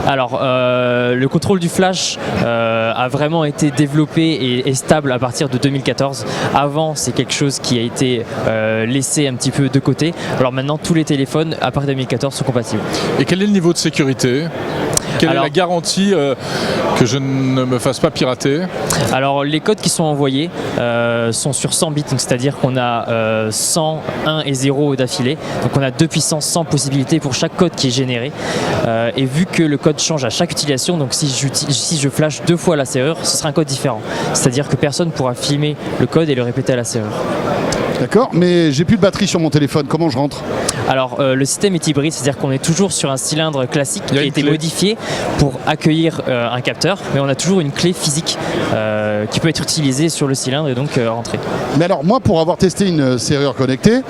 Alors, le contrôle du flash a vraiment été développé et stable à partir de 2014. Avant, c'est quelque chose qui a été laissé un petit peu de côté. Alors maintenant, tous les téléphones, à partir de 2014, sont compatibles. Et quel est le niveau de sécurité? Quelle est la garantie que je ne me fasse pas pirater? Alors les codes qui sont envoyés sont sur 100 bits, c'est-à-dire qu'on a 100, 1 et 0 d'affilée. Donc on a 2 puissance 100 possibilités pour chaque code qui est généré. Et vu que le code change à chaque utilisation, donc si je flash 2 fois la serrure, ce sera un code différent. C'est-à-dire que personne ne pourra filmer le code et le répéter à la serrure. D'accord, mais j'ai plus de batterie sur mon téléphone, comment je rentre? Alors le système est hybride, c'est-à-dire qu'on est toujours sur un cylindre classique qui a été modifié pour accueillir un capteur, mais on a toujours une clé physique qui peut être utilisée sur le cylindre et donc rentrer. Mais alors moi, pour avoir testé une serrure connectée,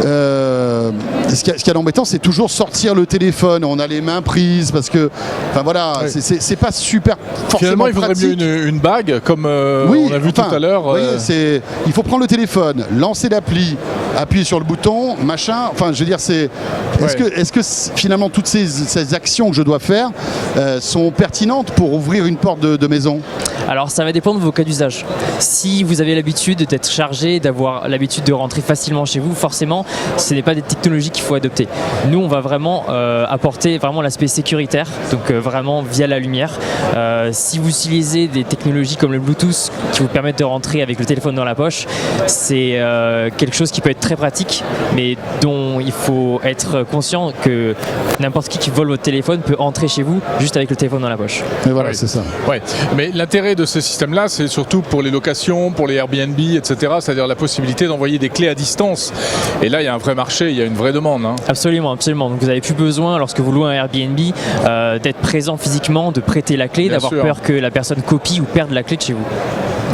ce qui est embêtant, c'est toujours sortir le téléphone, on a les mains prises parce que, enfin voilà, oui. c'est pas super forcément Finalement, il faudrait pratique. mieux une bague, comme oui, on a vu tout à l'heure. Vous voyez, il faut prendre le téléphone, lancer l'appli, appuyer sur le bouton, machin. Enfin, je veux dire, est-ce que finalement toutes ces actions que je dois faire sont pertinentes pour ouvrir une porte de maison? Alors ça va dépendre de vos cas d'usage. Si vous avez l'habitude d'être chargé, d'avoir l'habitude de rentrer facilement chez vous, forcément, ce n'est pas des technologies qu'il faut adopter. Nous, on va vraiment apporter vraiment l'aspect sécuritaire, donc vraiment via la lumière. Si vous utilisez des technologies comme le Bluetooth qui vous permettent de rentrer avec le téléphone dans la poche, c'est quelque chose qui peut être très pratique, mais dont il faut être conscient que n'importe qui vole votre téléphone peut entrer chez vous juste avec le téléphone dans la poche. Et voilà, c'est ça. Ouais. Mais l'intérêt de ce système-là, c'est surtout pour les locations, pour les Airbnb, etc. C'est-à-dire la possibilité d'envoyer des clés à distance. Et là, il y a un vrai marché, il y a une vraie demande. Hein. Absolument, absolument. Donc vous n'avez plus besoin, lorsque vous louez un Airbnb, d'être présent physiquement, de prêter la clé, d'avoir peur que la personne copie ou perde la clé de chez vous.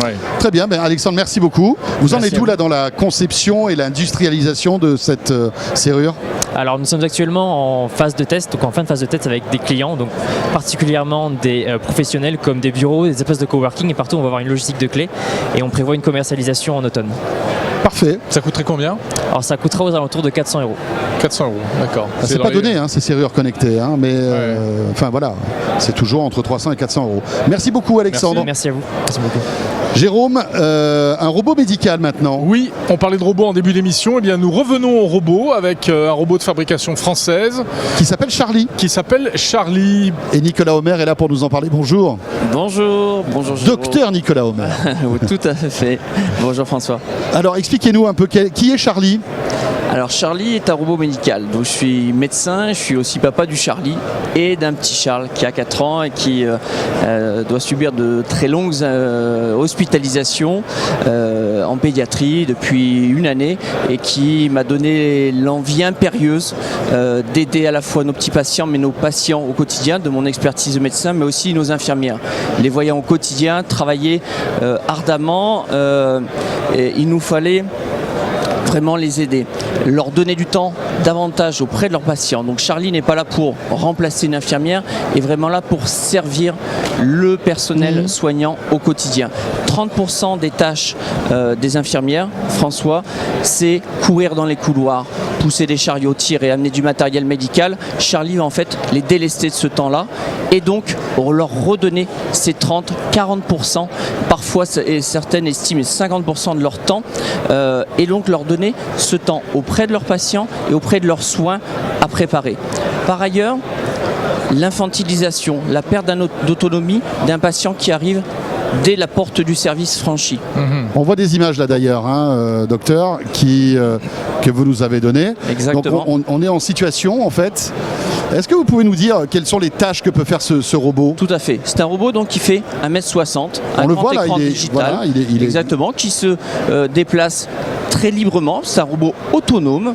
Ouais. Très bien, Alexandre, merci beaucoup. Vous en êtes où là dans la conception et l'industrialisation de cette serrure? Alors nous sommes actuellement en phase de test, donc en fin de phase de test avec des clients, donc particulièrement des professionnels comme des bureaux, des espaces de coworking, et partout on va avoir une logistique de clés et on prévoit une commercialisation en automne. Parfait. Ça coûterait combien? Alors ça coûtera aux alentours de 400 €. 400 €, d'accord. C'est dans pas les- donné, hein, ces serrures connectées, hein, mais enfin voilà, c'est toujours entre 300 et 400 €. Merci beaucoup Alexandre. Merci à vous. Merci beaucoup. Jérôme, un robot médical maintenant. Oui, on parlait de robots en début d'émission. Eh bien, nous revenons au robot avec un robot de fabrication française Qui s'appelle Charlie. qui s'appelle Charlie. Et Nicolas Homer est là pour nous en parler. Bonjour. Bonjour, bonjour Jérôme. Docteur Nicolas Homer. Tout à fait. Bonjour François. Alors expliquez-nous un peu qui est Charlie. Alors Charlie est un robot médical. Donc je suis médecin, je suis aussi papa du Charlie et d'un petit Charles qui a 4 ans et qui doit subir de très longues hospitalisations en pédiatrie depuis une année et qui m'a donné l'envie impérieuse d'aider à la fois nos petits patients mais nos patients au quotidien de mon expertise de médecin mais aussi nos infirmières. Les voyant au quotidien travailler ardemment, et il nous fallait vraiment les aider, leur donner du temps davantage auprès de leurs patients. Donc Charlie n'est pas là pour remplacer une infirmière, est vraiment là pour servir le personnel soignant au quotidien. 30% des tâches des infirmières, François, c'est courir dans les couloirs, pousser des chariots, tirer, amener du matériel médical. Charlie va en fait les délester de ce temps-là et donc leur redonner ces 30-40%, parfois et certaines estiment 50% de leur temps, et donc leur donner ce temps auprès de leurs patients et auprès de leurs soins à préparer. Par ailleurs, l'infantilisation, la perte d'autonomie d'un patient qui arrive dès la porte du service franchie. On voit des images là d'ailleurs, hein, docteur, que vous nous avez données. Exactement. Donc on est en situation en fait. Est-ce que vous pouvez nous dire quelles sont les tâches que peut faire ce robot? Tout à fait. C'est un robot donc qui fait 1m60, un On le grand voit là, écran il est, digital, voilà, il est- exactement, qui se déplace très librement. C'est un robot autonome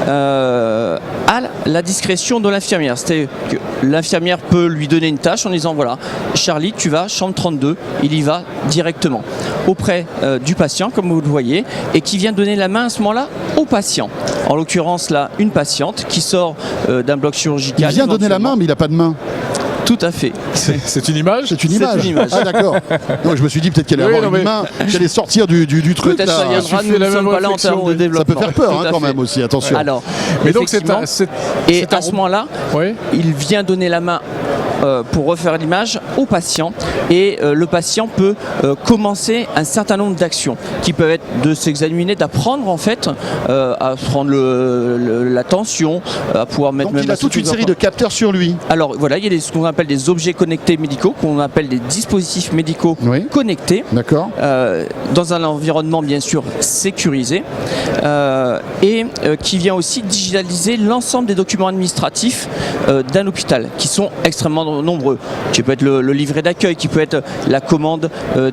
à la discrétion de l'infirmière. C'est-à-dire que l'infirmière peut lui donner une tâche en disant voilà, Charlie, tu vas chambre 32, il y va directement auprès du patient, comme vous le voyez, et qui vient donner la main à ce moment-là au patient. En l'occurrence là, une patiente qui sort d'un bloc chirurgical. Il vient donner la main, mais il n'a pas de main. Tout à fait. C'est une image? C'est une image. une image. Ah d'accord. Donc je me suis dit peut-être qu'elle allait Oui, avoir non, une mais- main, qu'elle allait sortir du truc Peut-être là. ça viendra, je nous fais la ne même sommes pas là en réflexion, termes de oui. Ça développement. peut faire peur Tout hein, à quand fait. même aussi, attention. Alors, Mais donc c'est effectivement, et c'est un à ce moment-là, Oui. il vient donner la main pour refaire l'image au patient et le patient peut commencer un certain nombre d'actions qui peuvent être de s'examiner, d'apprendre en fait à prendre la tension, à pouvoir mettre Donc même il a un toute une souffle série de capteurs sur lui. Alors voilà, il y a ce qu'on appelle des objets connectés médicaux, qu'on appelle des dispositifs médicaux Oui. connectés, D'accord. dans un environnement bien sûr sécurisé, et qui vient aussi digitaliser l'ensemble des documents administratifs d'un hôpital, qui sont extrêmement nombreux. Qui peut être le livret d'accueil, qui peut être la commande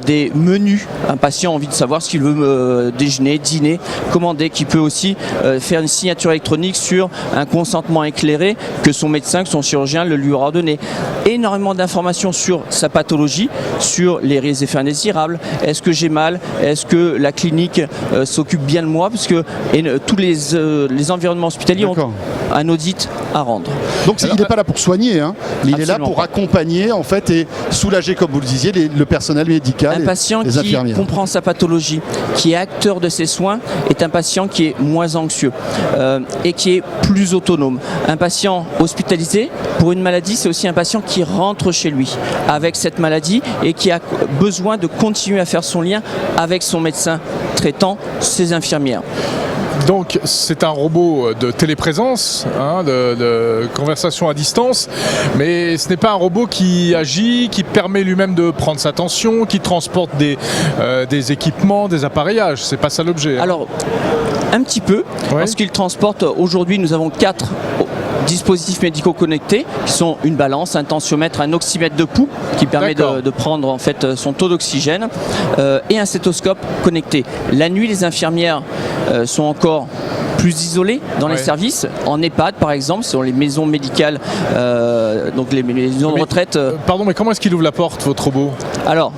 des menus. Un patient a envie de savoir s'il veut déjeuner, dîner, commander, qui peut aussi faire une signature électronique sur un consentement éclairé que son médecin, que son chirurgien le lui aura donné. Énormément d'informations sur sa pathologie, sur les effets indésirables. Est-ce que j'ai mal? Est-ce que la clinique s'occupe bien de moi? Parce que tous les environnements hospitaliers ont D'accord. un audit à rendre. Donc il n'est pas là pour soigner, hein, mais il est là Absolument pour pas. accompagner en fait et soulager, comme vous le disiez, le personnel médical, Un patient les qui infirmières. comprend sa pathologie, qui est acteur de ses soins, est un patient qui est moins anxieux et qui est plus autonome. Un patient hospitalisé pour une maladie, c'est aussi un patient qui rentre chez lui avec cette maladie et qui a besoin de continuer à faire son lien avec son médecin traitant, ses infirmières. Donc c'est un robot de téléprésence, hein, de conversation à distance, mais ce n'est pas un robot qui agit, qui permet lui-même de prendre sa tension, qui transporte des équipements, des appareillages. C'est pas ça l'objet. Hein. Alors, un petit peu, parce qu'il transporte, aujourd'hui nous avons 4 dispositifs médicaux connectés qui sont une balance, un tensiomètre, un oxymètre de pouls qui permet de prendre en fait son taux d'oxygène et un stéthoscope connecté. La nuit, les infirmières sont encore plus isolées dans les services. En EHPAD par exemple, sur les maisons médicales, donc les maisons de retraite. Pardon, mais comment est-ce qu'il ouvre la porte, votre robot? Alors,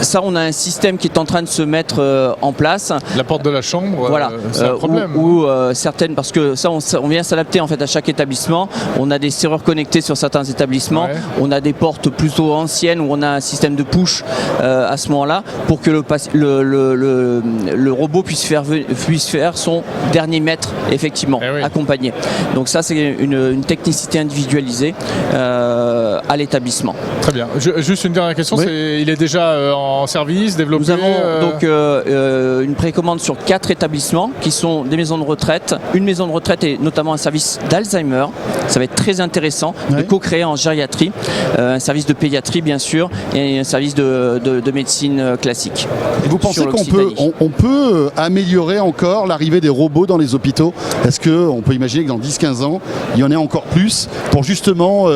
ça, on a un système qui est en train de se mettre en place. La porte de la chambre, Voilà, c'est un problème. ou certaines, parce que ça, on vient s'adapter en fait à chaque établissement. On a des serrures connectées sur certains établissements. Ouais. On a des portes plutôt anciennes où on a un système de push à ce moment-là pour que le robot puisse faire son dernier mètre effectivement, Eh oui. accompagné. Donc ça, c'est une technicité individualisée à l'établissement. Très bien. Juste une dernière question, Oui. il est déjà en service, développé. Nous avons donc une précommande sur 4 établissements qui sont des maisons de retraite. Une maison de retraite et notamment un service d'Alzheimer. Ça va être très intéressant de Ouais. co-créer en gériatrie, un service de pédiatrie bien sûr et un service de médecine classique. Et vous pensez Sur qu'on peut, l'Occitanie. on peut améliorer encore l'arrivée des robots dans les hôpitaux? Est-ce qu'on peut imaginer que dans 10-15 ans, il y en ait encore plus pour justement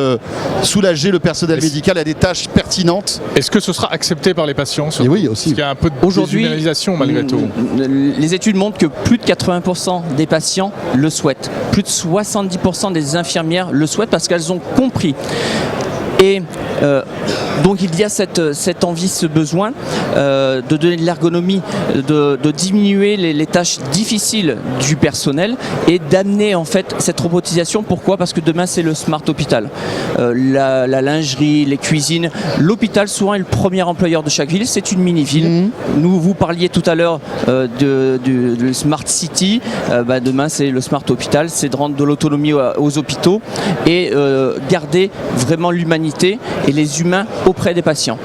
soulager le personnel médical à des tâches pertinentes? Est-ce que ce sera accepté par les patients Et surtout oui, aussi. Parce qu'il y a un peu de Aujourd'hui, déshumanisation malgré tout. les études montrent que plus de 80% des patients le souhaitent. Plus de 70% des infirmières le souhaitent parce qu'elles ont compris. Et donc il y a cette envie, ce besoin de donner de l'ergonomie, de diminuer les tâches difficiles du personnel et d'amener en fait cette robotisation. Pourquoi? Parce que demain c'est le smart hôpital. La lingerie, les cuisines, l'hôpital souvent est le premier employeur de chaque ville, c'est une mini-ville. Vous parliez tout à l'heure de smart city, demain c'est le smart hôpital, c'est de rendre de l'autonomie aux hôpitaux et garder vraiment l'humanité et les humains auprès des patients.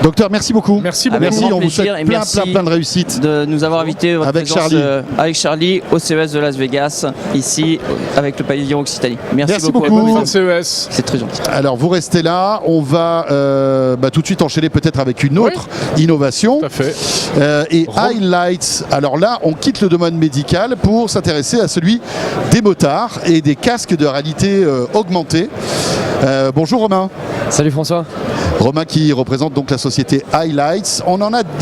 Docteur, merci beaucoup. Merci beaucoup. Avec Merci, grand on vous plaisir souhaite et plein, merci plein de réussites. de nous avoir invité votre Avec présence, Charlie. avec Charlie au CES de Las Vegas, ici avec le pavillon Occitanie. Merci beaucoup. à vous. Fin de CES. C'est très gentil. Alors vous restez là, on va tout de suite enchaîner peut-être avec une autre innovation. Tout à fait. Et Highlights, alors là on quitte le domaine médical pour s'intéresser à celui des motards et des casques de réalité augmentée. Bonjour Romain. Salut François. Romain qui représente donc la société Highlights.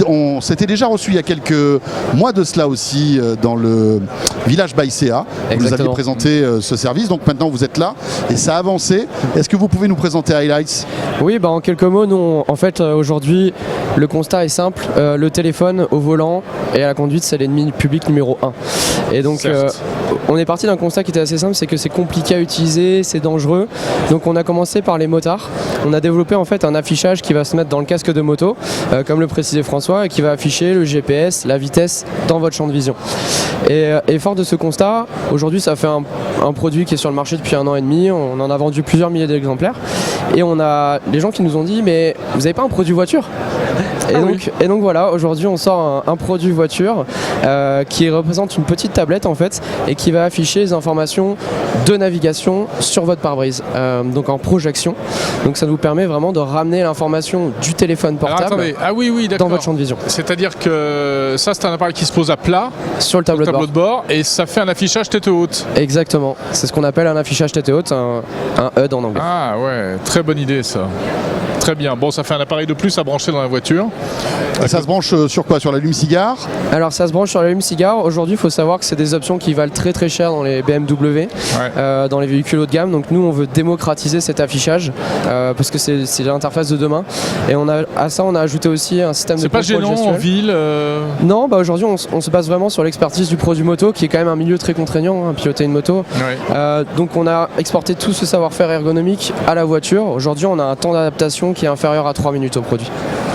On s'était déjà reçu il y a quelques mois de cela aussi dans le village Baïséa. Vous nous aviez Exactement. présenté ce service, donc maintenant vous êtes là et ça a avancé. Est-ce que vous pouvez nous présenter Highlights? Oui, en quelques mots, nous, en fait, aujourd'hui, le constat est simple. Le téléphone au volant et à la conduite, c'est l'ennemi public numéro 1. Et donc, Certes. on est parti d'un constat qui était assez simple, c'est que c'est compliqué à utiliser, c'est dangereux. Donc, on a commencé par les motards. On a développé en fait un affichage qui va se mettre dans le casque de moto, comme le précisait François, et qui va afficher le GPS, la vitesse dans votre champ de vision. Et fort de ce constat, aujourd'hui, ça fait un produit qui est sur le marché depuis 1 an et demi. On en a vendu plusieurs milliers d'exemplaires. Et on a des gens qui nous ont dit, mais vous n'avez pas un produit voiture? Et donc voilà, aujourd'hui on sort un produit voiture qui représente une petite tablette en fait et qui va afficher les informations de navigation sur votre pare-brise, donc en projection. Donc ça nous permet vraiment de ramener l'information du téléphone Alors portable attendez, ah oui, dans d'accord. votre champ de vision. C'est-à-dire que ça, c'est un appareil qui se pose à plat, Sur le tableau, tableau de de bord. bord, et ça fait un affichage tête haute. Exactement, c'est ce qu'on appelle un affichage tête haute, un HUD en anglais. Ah ouais, très bonne idée ça. Très bien. Bon, ça fait un appareil de plus à brancher dans la voiture. Et ça se branche sur quoi? Sur l'allume-cigare? Alors ça se branche sur l'allume-cigare. Aujourd'hui, il faut savoir que c'est des options qui valent très très cher dans les BMW, dans les véhicules haut de gamme. Donc nous, on veut démocratiser cet affichage parce que c'est l'interface de demain. Et à ça, on a ajouté aussi un système de C'est pas contrôle gênant en gestuel. ville Non, aujourd'hui, on se base vraiment sur l'expertise du produit moto, qui est quand même un milieu très contraignant, piloter une moto. Ouais. Donc on a exporté tout ce savoir-faire ergonomique à la voiture. Aujourd'hui, on a un temps d'adaptation qui est inférieur à 3 minutes au produit.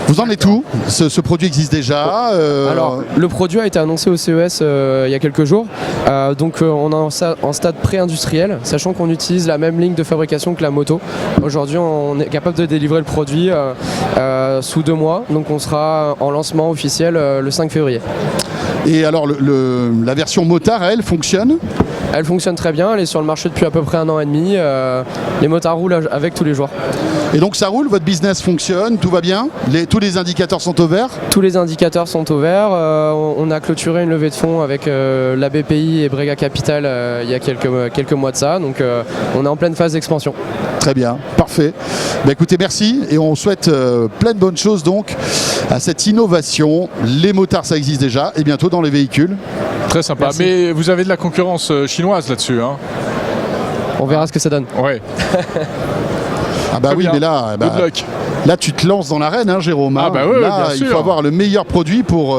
Vous en êtes où? Ce produit existe déjà? Alors, le produit a été annoncé au CES il y a quelques jours. Donc, on est en stade pré-industriel, sachant qu'on utilise la même ligne de fabrication que la moto. Aujourd'hui, on est capable de délivrer le produit sous 2 mois. Donc, on sera en lancement officiel le 5 février. Et alors, la version motard, elle fonctionne? Elle fonctionne très bien. Elle est sur le marché depuis à peu près 1 an et demi. Les motards roulent avec tous les jours. Et donc ça roule, votre business fonctionne, tout va bien? Tous les indicateurs sont au vert? Tous les indicateurs sont au vert. On a clôturé une levée de fonds avec la BPI et Brega Capital il y a quelques mois de ça. Donc on est en pleine phase d'expansion. Très bien, parfait. Écoutez, merci et on souhaite plein de bonnes choses donc à cette innovation. Les motards, ça existe déjà et bientôt dans les véhicules. Très sympa. Merci. Mais vous avez de la concurrence chinoise là-dessus, hein? On verra ce que ça donne. Ouais. Ah bah Très oui, bien. mais là, Good luck. là tu te lances dans l'arène, hein, Jérôme. Ah bah oui, là, bien il faut sûr. avoir le meilleur produit pour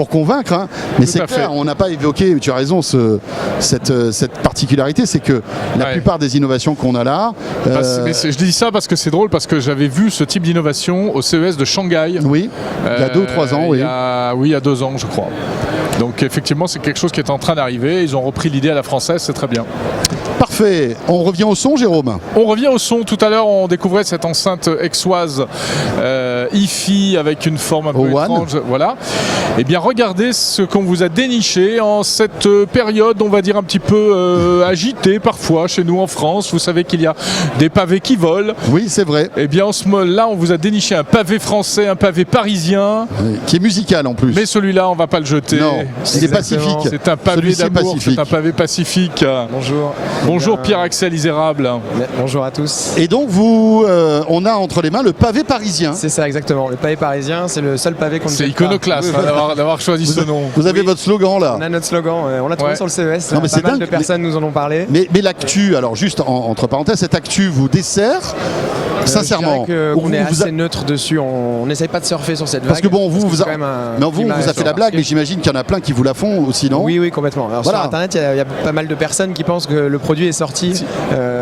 convaincre. Hein. Mais Tout c'est à clair, fait. on n'a pas évoqué, tu as raison, cette particularité, c'est que la plupart des innovations qu'on a là... je dis ça parce que c'est drôle, parce que j'avais vu ce type d'innovation au CES de Shanghai. Oui, il y a 2 ou 3 ans, oui. Il y a 2 ans, je crois. Donc effectivement, c'est quelque chose qui est en train d'arriver. Ils ont repris l'idée à la française, c'est très bien. Parfait. On revient au son, Jérôme. On revient au son. Tout à l'heure, on découvrait cette enceinte aixoise hi-fi avec une forme un peu étrange. Voilà. Eh bien, regardez ce qu'on vous a déniché en cette période, on va dire un petit peu agitée parfois chez nous en France. Vous savez qu'il y a des pavés qui volent. Oui, c'est vrai. Eh bien, là, on vous a déniché un pavé français, un pavé parisien. Oui, qui est musical en plus. Mais celui-là, on va pas le jeter. Non, il est pacifique. C'est un pavé d'amour, c'est un pavé pacifique. Bonjour. Bonjour Pierre-Axel Isérable. Bonjour à tous. Et donc on a entre les mains le pavé parisien. C'est ça exactement, le pavé parisien, c'est le seul pavé qu'on ne C'est jette pas. iconoclaste d'avoir choisi ce nom. Vous avez votre slogan là. On a notre slogan, on l'a trouvé sur le CES, Non, mais c'est pas mal dingue. de personnes nous en ont parlé. Mais l'actu, alors juste entre parenthèses, cette actu vous dessert sincèrement. On est assez neutre dessus, on n'essaye pas de surfer sur cette vague. Parce que bon, vous vous a fait la blague, mais mais j'imagine qu'il y en a plein qui vous la font aussi, non? Oui, complètement. Alors voilà. sur internet, il y a pas mal de personnes qui pensent que le produit est sorti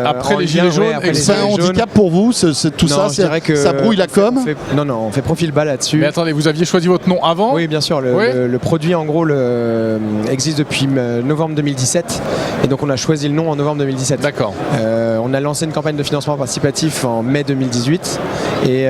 après les gilets jaunes. C'est un handicap pour vous, tout ça, ça brouille la com? Non, on fait profil bas là-dessus. Mais attendez, vous aviez choisi votre nom avant? Oui, bien sûr. Le produit, en gros, existe depuis novembre 2017. Et donc, on a choisi le nom en novembre 2017. D'accord. On a lancé une campagne de financement participatif en mai 2018. Et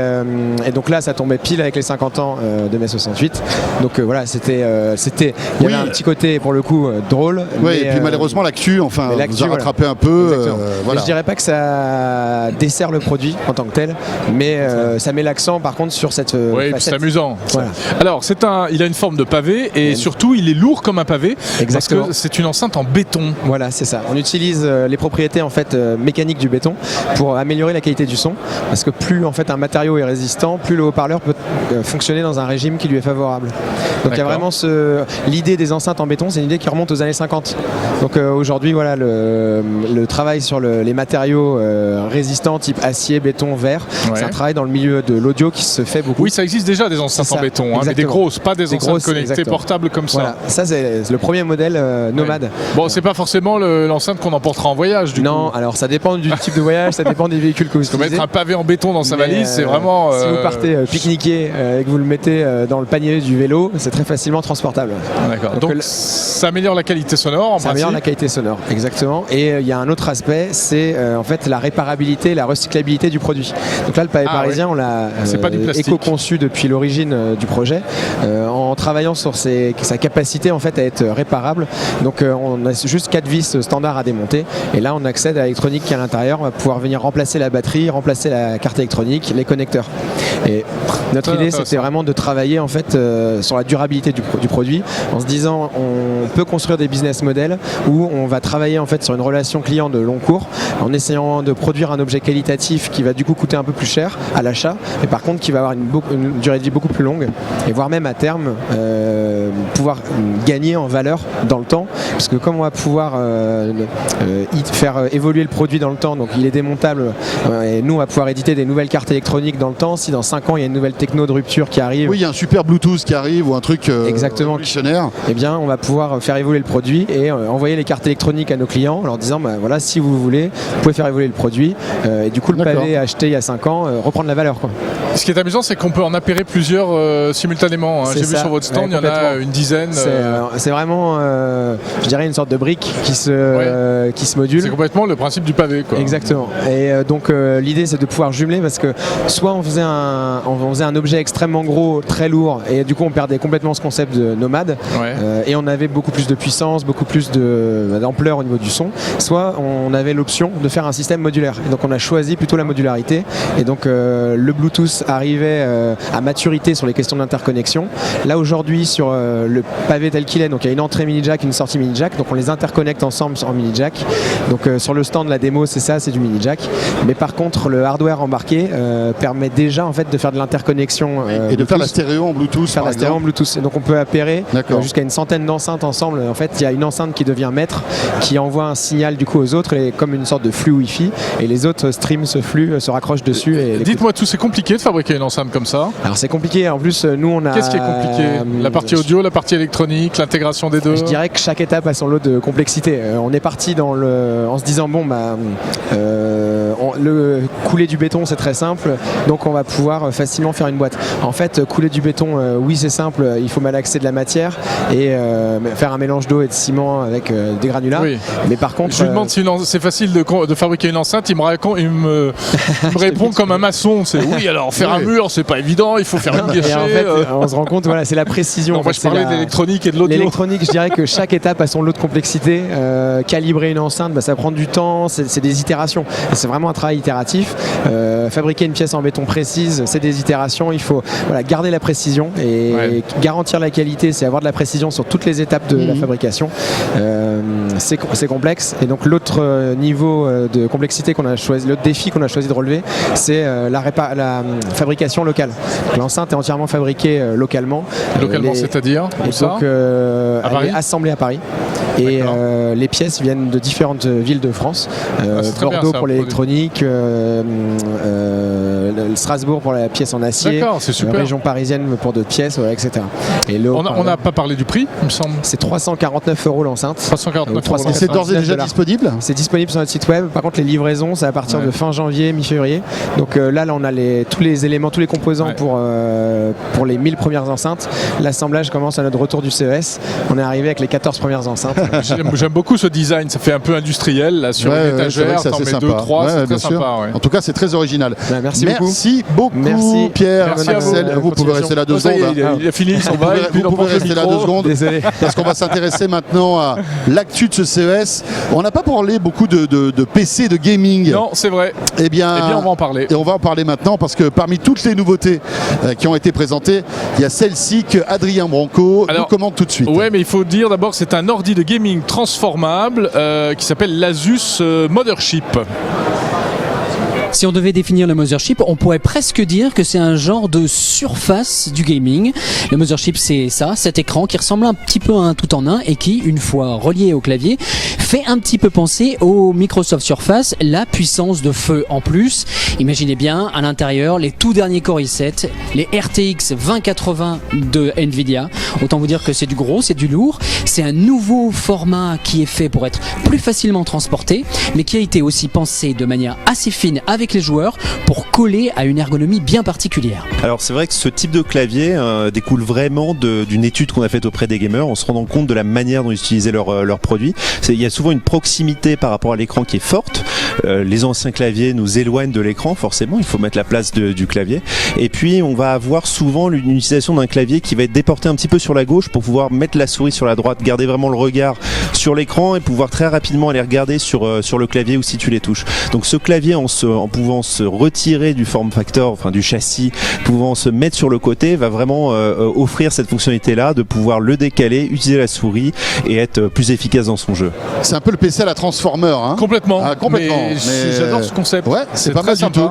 donc là, ça tombait pile avec les 50 ans de mai 68. Donc voilà, il y avait un petit côté, pour le coup, drôle. Oui, et puis malheureusement, l'actu, vous a rattrapé un peu. Voilà. Je dirais pas que ça dessert le produit en tant que tel, mais ça met l'accent, par contre, sur cette oui, c'est amusant. Voilà. Alors, il a une forme de pavé et surtout, il est lourd comme un pavé. Exactement. Parce que c'est une enceinte en béton. Voilà, c'est ça. On utilise les propriétés en fait mécaniques du béton pour améliorer la qualité du son, parce que plus en fait un matériau est résistant, plus le haut-parleur peut fonctionner dans un régime qui lui est favorable. Donc il y a vraiment l'idée des enceintes en béton, c'est une idée qui remonte aux années 50. Donc aujourd'hui, voilà, le travail sur les matériaux résistants type acier, béton, verre, c'est un travail dans le milieu de l'audio qui se fait beaucoup. Oui, ça existe déjà des enceintes en béton, mais des grosses, pas des enceintes connectées portables comme ça. Voilà, ça c'est le premier modèle nomade. Ouais. Bon, c'est pas forcément l'enceinte qu'on emportera en voyage du coup. Non, alors ça dépend du type de voyage, ça dépend des véhicules que vous utilisez. Mettre un pavé en béton dans sa valise, c'est vraiment... Si vous partez pique-niquer et que vous le mettez dans le panier du vélo, c'est très facilement transportable. D'accord. Donc ça améliore la qualité sonore en principe. Ça améliore la qualité sonore, exactement. Et il y a un autre aspect, c'est en fait la réparabilité, la recyclabilité du produit. Donc là, le pavé parisien, on l'a éco-conçu depuis l'origine du projet, en travaillant sur sa capacité en fait à être réparable. Donc on a juste 4 vis standards à démonter, et là on accède à l'électronique qui est à l'intérieur. On va pouvoir venir remplacer la batterie, remplacer la carte électronique, les connecteurs. Et notre idée, c'était vraiment de travailler en fait sur la durabilité du produit, en se disant on peut construire des business models où on va travailler en fait sur une relation client de long cours, en essayant de produire un objet qualitatif qui va du coup coûter un peu plus cher à l'achat, mais par contre qui va avoir une durée de vie beaucoup plus longue, et voire même à terme pouvoir gagner en valeur dans le temps, parce que comme on va pouvoir faire évoluer le produit dans le temps, donc il est démontable, et nous on va pouvoir éditer des nouvelles cartes électroniques dans le temps. Si dans 5 ans il y a une nouvelle techno de rupture qui arrive, oui, il y a un super Bluetooth qui arrive ou un truc révolutionnaire, eh bien on va pouvoir faire évoluer le produit et envoyer les cartes électroniques à nos clients en leur disant voilà, si vous voulez, vous pouvez faire évoluer le produit, et du coup le pavé acheté il y a 5 ans reprendre la valeur, quoi. Ce qui est amusant, c'est qu'on peut en appairer plusieurs simultanément, hein. J'ai vu sur votre stand, il y en a une dizaine. C'est vraiment je dirais une sorte de brique qui se module. C'est complètement le principe du pavé, quoi. Exactement. Et donc l'idée, c'est de pouvoir jumeler, parce que soit on faisait un objet extrêmement gros, très lourd, et du coup on perdait complètement ce concept de nomade, et on avait beaucoup plus de puissance, beaucoup plus d'ampleur au niveau du son, soit on avait l'option de faire un système modulaire. Et donc on a choisi plutôt la modularité, et donc le Bluetooth arrivait à maturité sur les questions d'interconnexion. Là aujourd'hui, sur le pavé tel qu'il est, donc il y a une entrée mini jack, une sortie mini jack, donc on les interconnecte ensemble en mini jack. Donc sur le stand de la démo, c'est du mini jack. Mais par contre, le hardware embarqué permet déjà en fait de faire de l'interconnexion et de faire la stéréo en Bluetooth. Faire la stéréo en Bluetooth. Et donc on peut appairer jusqu'à une centaine d'enceintes ensemble. En fait, il y a une enceinte qui devient maître, qui envoie un signal du coup aux autres, comme une sorte de flux Wi-Fi, et les autres streament ce flux, se raccrochent dessus. Dites-moi tout, c'est compliqué de fabriquer une enceinte comme ça? Alors c'est compliqué. En plus, nous on a. Qu'est-ce qui est compliqué? La partie audio, la partie électronique, l'intégration des deux? Je dirais que chaque étape a son lot de complexité. On est parti en se disant bon le couler du béton c'est très simple, donc on va pouvoir facilement faire une boîte. En fait, couler du béton, oui c'est simple, il faut malaxer de la matière et faire un mélange d'eau et de ciment avec des granulats. Oui. Mais par contre, je lui demande si c'est facile de fabriquer une enceinte, il me répond comme un maçon. C'est oui, alors faire un mur c'est pas évident, il faut faire une guéchée. En fait, on se rend compte, voilà, c'est la précision. Non, moi je parlais de l'électronique et de l'audio. L'électronique, je dirais que chaque étape a son lot de complexité. Calibrer une enceinte, ça prend du temps, c'est des itérations. C'est vraiment un travail itératif. Fabriquer une pièce en béton précise, c'est des itérations. Il faut garder la précision et garantir la qualité, c'est avoir de la précision sur toutes les étapes de la fabrication. C'est complexe. Et donc l'autre niveau de complexité qu'on a choisi, l'autre défi qu'on a choisi de relever, c'est la fabrication locale. L'enceinte est entièrement fabriquée localement. Localement, c'est-à-dire donc elle est assemblée à Paris. Et les pièces viennent de différentes villes de France. Bordeaux pour l'électronique, Strasbourg pour la pièce en acier, région parisienne pour d'autres pièces, etc. Et on n'a pas parlé du prix, il me semble. C'est 349 € l'enceinte. 349 €. Et c'est d'ores et déjà disponible? C'est disponible sur notre site web. Par contre, les livraisons, c'est à partir de fin janvier, mi-février. Donc là, on a tous les éléments, tous les composants pour les 1000 premières enceintes. L'assemblage commence à notre retour du CES. On est arrivé avec les 14 premières enceintes. J'aime beaucoup ce design, ça fait un peu industriel là, sur une étagère, t'en mets 2, 3, c'est très sympa. En tout cas, c'est très original. Merci beaucoup. Merci Pierre, Axel. Vous pouvez rester là 2 secondes. Il a fini, il s'en va. Vous pouvez rester là 2 secondes. Désolé. Parce qu'on va s'intéresser maintenant à l'actu de ce CES. On n'a pas parlé beaucoup de PC, de gaming. Non, c'est vrai. Eh bien, on va en parler. Et on va en parler maintenant parce que parmi toutes les nouveautés qui ont été présentées, il y a celle-ci que Adrien Branco nous commande tout de suite. Ouais, mais il faut dire d'abord que c'est un ordi de gaming transformable qui s'appelle l'Asus Mothership. Si on devait définir le Mothership, on pourrait presque dire que c'est un genre de surface du gaming. Le Mothership, c'est ça, cet écran qui ressemble un petit peu à un tout en un et qui, une fois relié au clavier, fait un petit peu penser au Microsoft Surface, la puissance de feu en plus. Imaginez bien, à l'intérieur, les tout derniers Core i7, les RTX 2080 de Nvidia. Autant vous dire que c'est du gros, c'est du lourd. C'est un nouveau format qui est fait pour être plus facilement transporté, mais qui a été aussi pensé de manière assez fine avec les joueurs pour coller à une ergonomie bien particulière. Alors c'est vrai que ce type de clavier découle vraiment d'une étude qu'on a faite auprès des gamers en se rendant compte de la manière dont ils utilisaient leurs produits. Il y a souvent une proximité par rapport à l'écran qui est forte. Les anciens claviers nous éloignent de l'écran forcément, il faut mettre la place du clavier. Et puis on va avoir souvent l'utilisation d'un clavier qui va être déporté un petit peu sur la gauche pour pouvoir mettre la souris sur la droite, garder vraiment le regard sur l'écran et pouvoir très rapidement aller regarder sur le clavier ou situer les touches. Donc ce clavier en pouvant se retirer du form factor, enfin du châssis, pouvant se mettre sur le côté, va vraiment offrir cette fonctionnalité-là de pouvoir le décaler, utiliser la souris et être plus efficace dans son jeu. C'est un peu le PC à la Transformer, hein. Complètement. Complètement. Mais j'adore ce concept. Ouais, c'est pas mal du tout.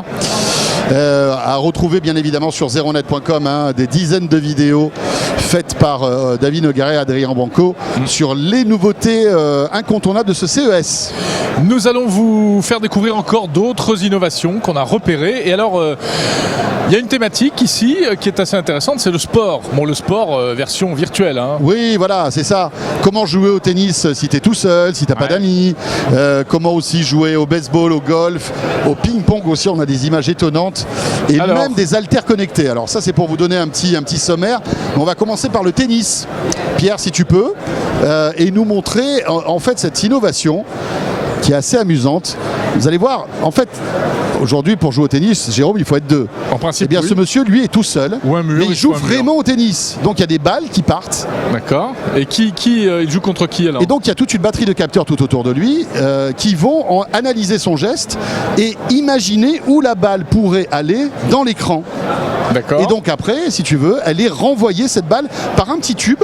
À retrouver bien évidemment sur zeronet.com, des dizaines de vidéos faites par David Nogaret et Adrien Branco sur les nouveautés incontournables de ce CES. Nous allons vous faire découvrir encore d'autres innovations qu'on a repérées. Et alors, il y a une thématique ici qui est assez intéressante, c'est le sport. Bon, le sport version virtuelle. Hein. Oui, voilà, c'est ça. Comment jouer au tennis si tu es tout seul, si tu n'as pas d'amis. Comment aussi jouer au baseball, au golf, au ping-pong aussi. On a des images étonnantes. Et même des haltères connectés. Alors ça, c'est pour vous donner un petit sommaire. On va commencer par le tennis. Pierre, si tu peux, et nous montrer en fait cette innovation qui est assez amusante. Vous allez voir, en fait, aujourd'hui, pour jouer au tennis, Jérôme, il faut être deux. En principe, eh bien, ce monsieur, lui, est tout seul. Ou un mur, mais il joue vraiment au tennis. Donc, il y a des balles qui partent. D'accord. Et il joue contre qui, alors? Et donc, il y a toute une batterie de capteurs tout autour de lui qui vont analyser son geste et imaginer où la balle pourrait aller dans l'écran. D'accord. Et donc, après, si tu veux, elle est renvoyée, cette balle, par un petit tube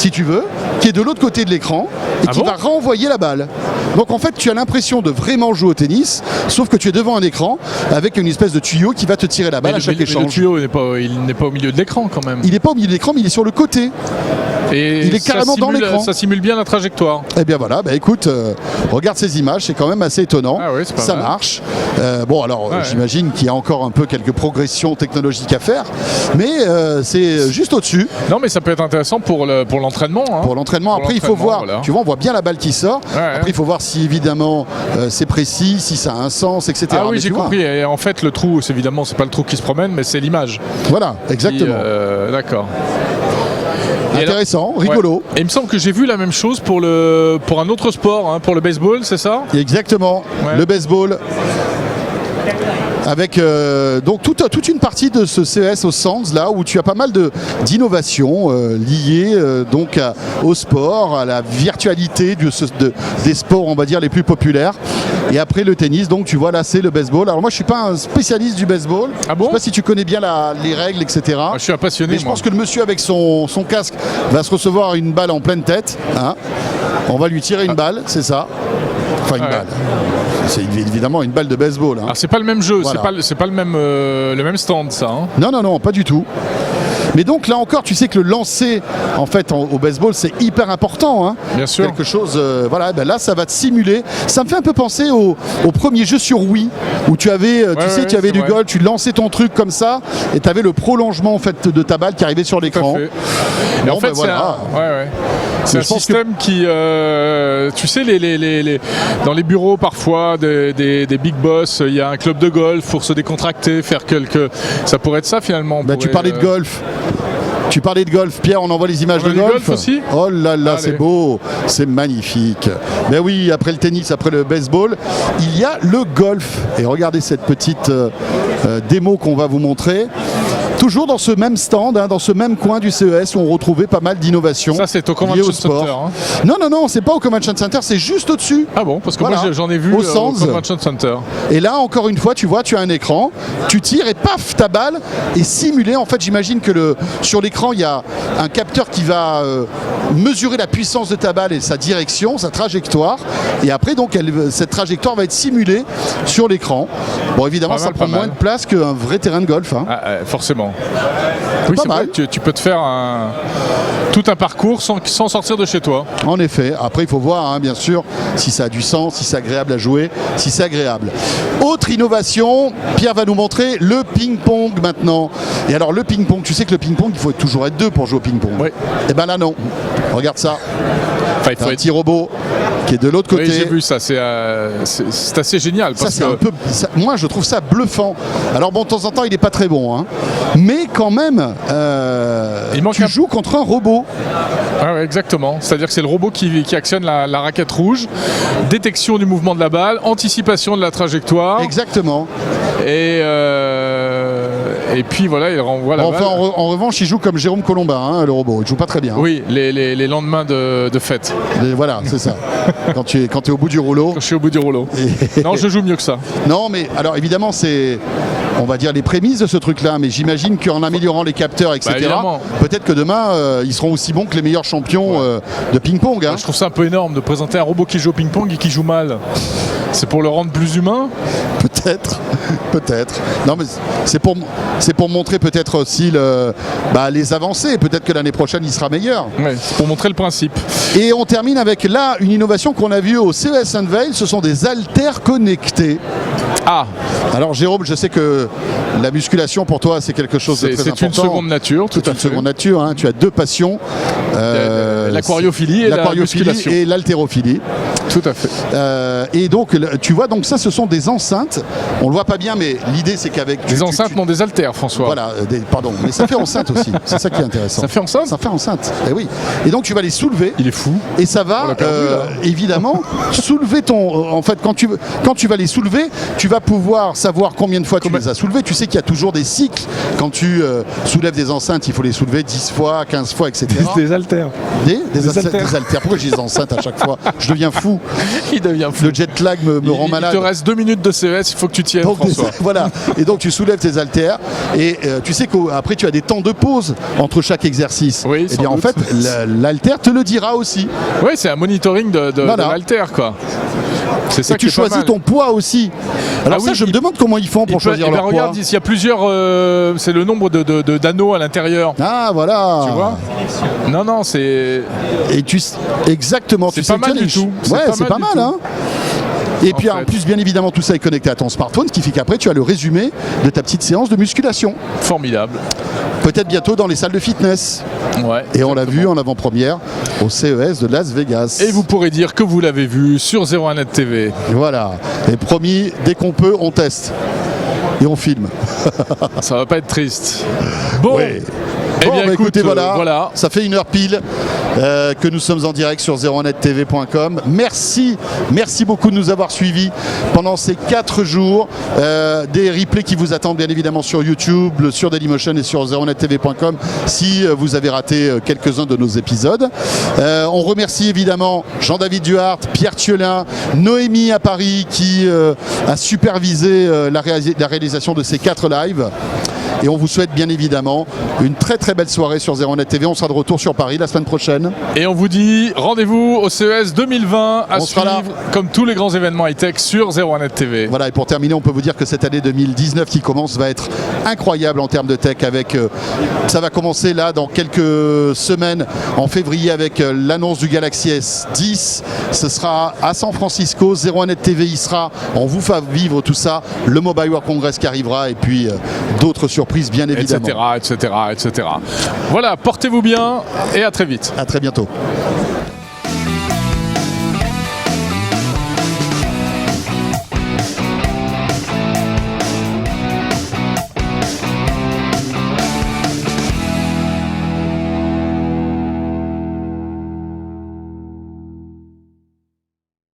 si tu veux, qui est de l'autre côté de l'écran et qui va renvoyer la balle. Donc en fait, tu as l'impression de vraiment jouer au tennis, sauf que tu es devant un écran avec une espèce de tuyau qui va te tirer la balle à chaque échange. Le tuyau, il n'est pas au milieu de l'écran quand même. Il n'est pas au milieu de l'écran, mais il est sur le côté. Et il est carrément dans l'écran. Ça simule bien la trajectoire. Eh bien voilà, écoute, regarde ces images, c'est quand même assez étonnant. Ah oui, ça marche. Bon alors, j'imagine qu'il y a encore un peu quelques progressions technologiques à faire, mais c'est juste au-dessus. Non, mais ça peut être intéressant pour l'entraînement. Hein. Pour l'entraînement. Après, il faut voir. Voilà. Tu vois, on voit bien la balle qui sort. Après, il faut voir si évidemment c'est précis, si ça a un sens, etc. Ah oui, j'ai compris. Et en fait, le trou, évidemment, c'est pas le trou qui se promène, mais c'est l'image. Voilà, exactement. D'accord. Intéressant, rigolo. Et il me semble que j'ai vu la même chose pour un autre sport, pour le baseball, c'est ça? Exactement, le baseball. Avec donc toute une partie de ce CES au Sands là où tu as pas mal d'innovations liées donc au sport, à la virtualité des sports on va dire les plus populaires. Et après le tennis, donc tu vois là c'est le baseball. Alors moi je suis pas un spécialiste du baseball. Ah bon? Je sais pas si tu connais bien les règles, etc. Je suis un passionné. Mais je pense que le monsieur avec son casque va se recevoir une balle en pleine tête. Hein. On va lui tirer une balle, c'est ça. Enfin une balle. C'est évidemment une balle de baseball. Hein. Alors c'est pas le même jeu, voilà. c'est pas le même stand ça. Hein. Non, pas du tout. Mais donc là encore, tu sais que le lancer en fait au baseball c'est hyper important. Hein. Bien sûr. Quelque chose, voilà, là ça va te simuler. Ça me fait un peu penser au premier jeu sur Wii où tu avais, tu avais du golf, tu lançais ton truc comme ça et tu avais le prolongement en fait de ta balle qui arrivait sur l'écran. Et en fait, c'est un système qui, tu sais, dans les bureaux parfois des big boss, il y a un club de golf pour se décontracter, faire ça pourrait être ça finalement. Tu parlais de golf. Tu parlais de golf, Pierre, on envoie les images de golf aussi. Oh là là, c'est beau, c'est magnifique. Ben oui, après le tennis, après le baseball, il y a le golf. Et regardez cette petite démo qu'on va vous montrer. Toujours dans ce même stand, dans ce même coin du CES où on retrouvait pas mal d'innovations. Ça, c'est au Convention Center. Hein. Non, c'est pas au Convention Center, c'est juste au-dessus. Ah bon? Parce que moi, j'en ai vu au Convention Center. Et là, encore une fois, tu vois, tu as un écran, tu tires et paf, ta balle est simulée. En fait, j'imagine que sur l'écran, il y a un capteur qui va mesurer la puissance de ta balle et sa direction, sa trajectoire. Et après, donc, cette trajectoire va être simulée sur l'écran. Bon, évidemment, ça prend moins de place qu'un vrai terrain de golf. Hein. Forcément. Oui, c'est vrai, tu peux te faire tout un parcours sans sortir de chez toi. En effet. Après, il faut voir, bien sûr, si ça a du sens, si c'est agréable à jouer, si c'est agréable. Autre innovation, Pierre va nous montrer le ping-pong maintenant. Et alors, le ping-pong, tu sais que le ping-pong, il faut toujours être deux pour jouer au ping-pong. Oui. Et ben là, non. Regarde ça. Enfin, il faut un petit robot qui est de l'autre côté. Oui, j'ai vu ça, c'est assez génial. Parce ça, moi, je trouve ça bluffant. Alors bon, de temps en temps, il n'est pas très bon. Hein. Mais quand même, tu joues contre un robot. Ouais, exactement. C'est-à-dire que c'est le robot qui actionne la raquette rouge, détection du mouvement de la balle, anticipation de la trajectoire. Exactement. Et puis voilà, il renvoie la balle. En revanche, il joue comme Jérôme Colombin, le robot. Il joue pas très bien. Oui, les lendemains de fête. Voilà, c'est ça. Quand tu es au bout du rouleau. Quand je suis au bout du rouleau. Non, je joue mieux que ça. Non, mais alors évidemment, c'est, on va dire, les prémices de ce truc-là. Mais j'imagine qu'en améliorant les capteurs, etc., peut-être que demain, ils seront aussi bons que les meilleurs champions de ping-pong. Hein. Je trouve ça un peu énorme de présenter un robot qui joue au ping-pong et qui joue mal. C'est pour le rendre plus humain? Peut-être. Non, mais c'est pour montrer peut-être aussi les avancées. Peut-être que l'année prochaine, il sera meilleur. Ouais, c'est pour montrer le principe. Et on termine avec là une innovation qu'on a vue au CES Unveil. Ce sont des haltères connectés. Ah. Alors Jérôme, je sais que la musculation pour toi c'est quelque chose de très important. C'est une seconde nature, tout à fait. Seconde nature. Hein. Tu as deux passions. L'aquariophilie et la musculation. Et l'haltérophilie. Tout à fait. Et donc tu vois, donc ça ce sont des enceintes. On le voit pas bien, mais l'idée c'est qu'avec des enceintes, non des haltères, François. Voilà, pardon, mais ça fait enceinte aussi. C'est ça qui est intéressant. Ça fait enceinte. Ça fait enceinte. Et oui. Et donc tu vas les soulever. Il est fou. Et ça va évidemment soulever ton. En fait, quand tu vas les soulever, tu vas pouvoir savoir combien de fois tu les as soulevés. Tu sais qu'il y a toujours des cycles. Quand tu soulèves des enceintes, il faut les soulever 10 fois, 15 fois, etc. Des haltères. Des haltères. Pourquoi je dis des enceintes à chaque fois? Je deviens fou. fou. Il devient fou. Le jet lag me rend malade. Il te reste 2 minutes de CES, il faut que tu tiennes, François. Voilà. Et donc tu soulèves tes haltères et tu sais qu'après tu as des temps de pause entre chaque exercice. Oui, et bien en fait l'haltère te le dira aussi. Oui, c'est un monitoring de l'haltère, quoi. C'est ça. Et tu choisis ton poids aussi. Alors ça, je me demande comment ils font pour choisir leur poids. Regarde, il y a plusieurs. C'est le nombre d'anneaux à l'intérieur. Ah voilà. Tu vois. Non, c'est. Et exactement. C'est pas mal du tout. Ouais, c'est pas mal, hein. Et puis en plus, bien évidemment, tout ça est connecté à ton smartphone, ce qui fait qu'après, tu as le résumé de ta petite séance de musculation. Formidable. Peut-être bientôt dans les salles de fitness. Ouais. Et on l'a vu en avant-première au CES de Las Vegas. Et vous pourrez dire que vous l'avez vu sur 01net TV. Voilà. Et promis, dès qu'on peut, on teste. Et on filme. Ça va pas être triste. Bon. Ouais. Eh bien, bah, écoutez, voilà, voilà, ça fait 1 heure pile que nous sommes en direct sur 01nettv.com. Merci beaucoup de nous avoir suivis pendant ces 4 jours. Des replays qui vous attendent bien évidemment sur YouTube, sur Dailymotion et sur 01nettv.com si vous avez raté quelques-uns de nos épisodes. On remercie évidemment Jean-David Duhart, Pierre Thiolin, Noémie à Paris qui a supervisé la réalisation de ces 4 lives. Et on vous souhaite bien évidemment une très très belle soirée sur 01net TV. On sera de retour sur Paris la semaine prochaine. Et on vous dit rendez-vous au CES 2020 à suivre comme tous les grands événements high-tech sur 01net TV. Voilà, et pour terminer, on peut vous dire que cette année 2019 qui commence va être incroyable en termes de tech avec ça va commencer là dans quelques semaines en février avec l'annonce du Galaxy S10. Ce sera à San Francisco, 01net TV y sera. On vous fait vivre tout ça, le Mobile World Congress qui arrivera et puis d'autres surprises bien évidemment. Etc. Voilà, portez-vous bien et à très vite. À très bientôt.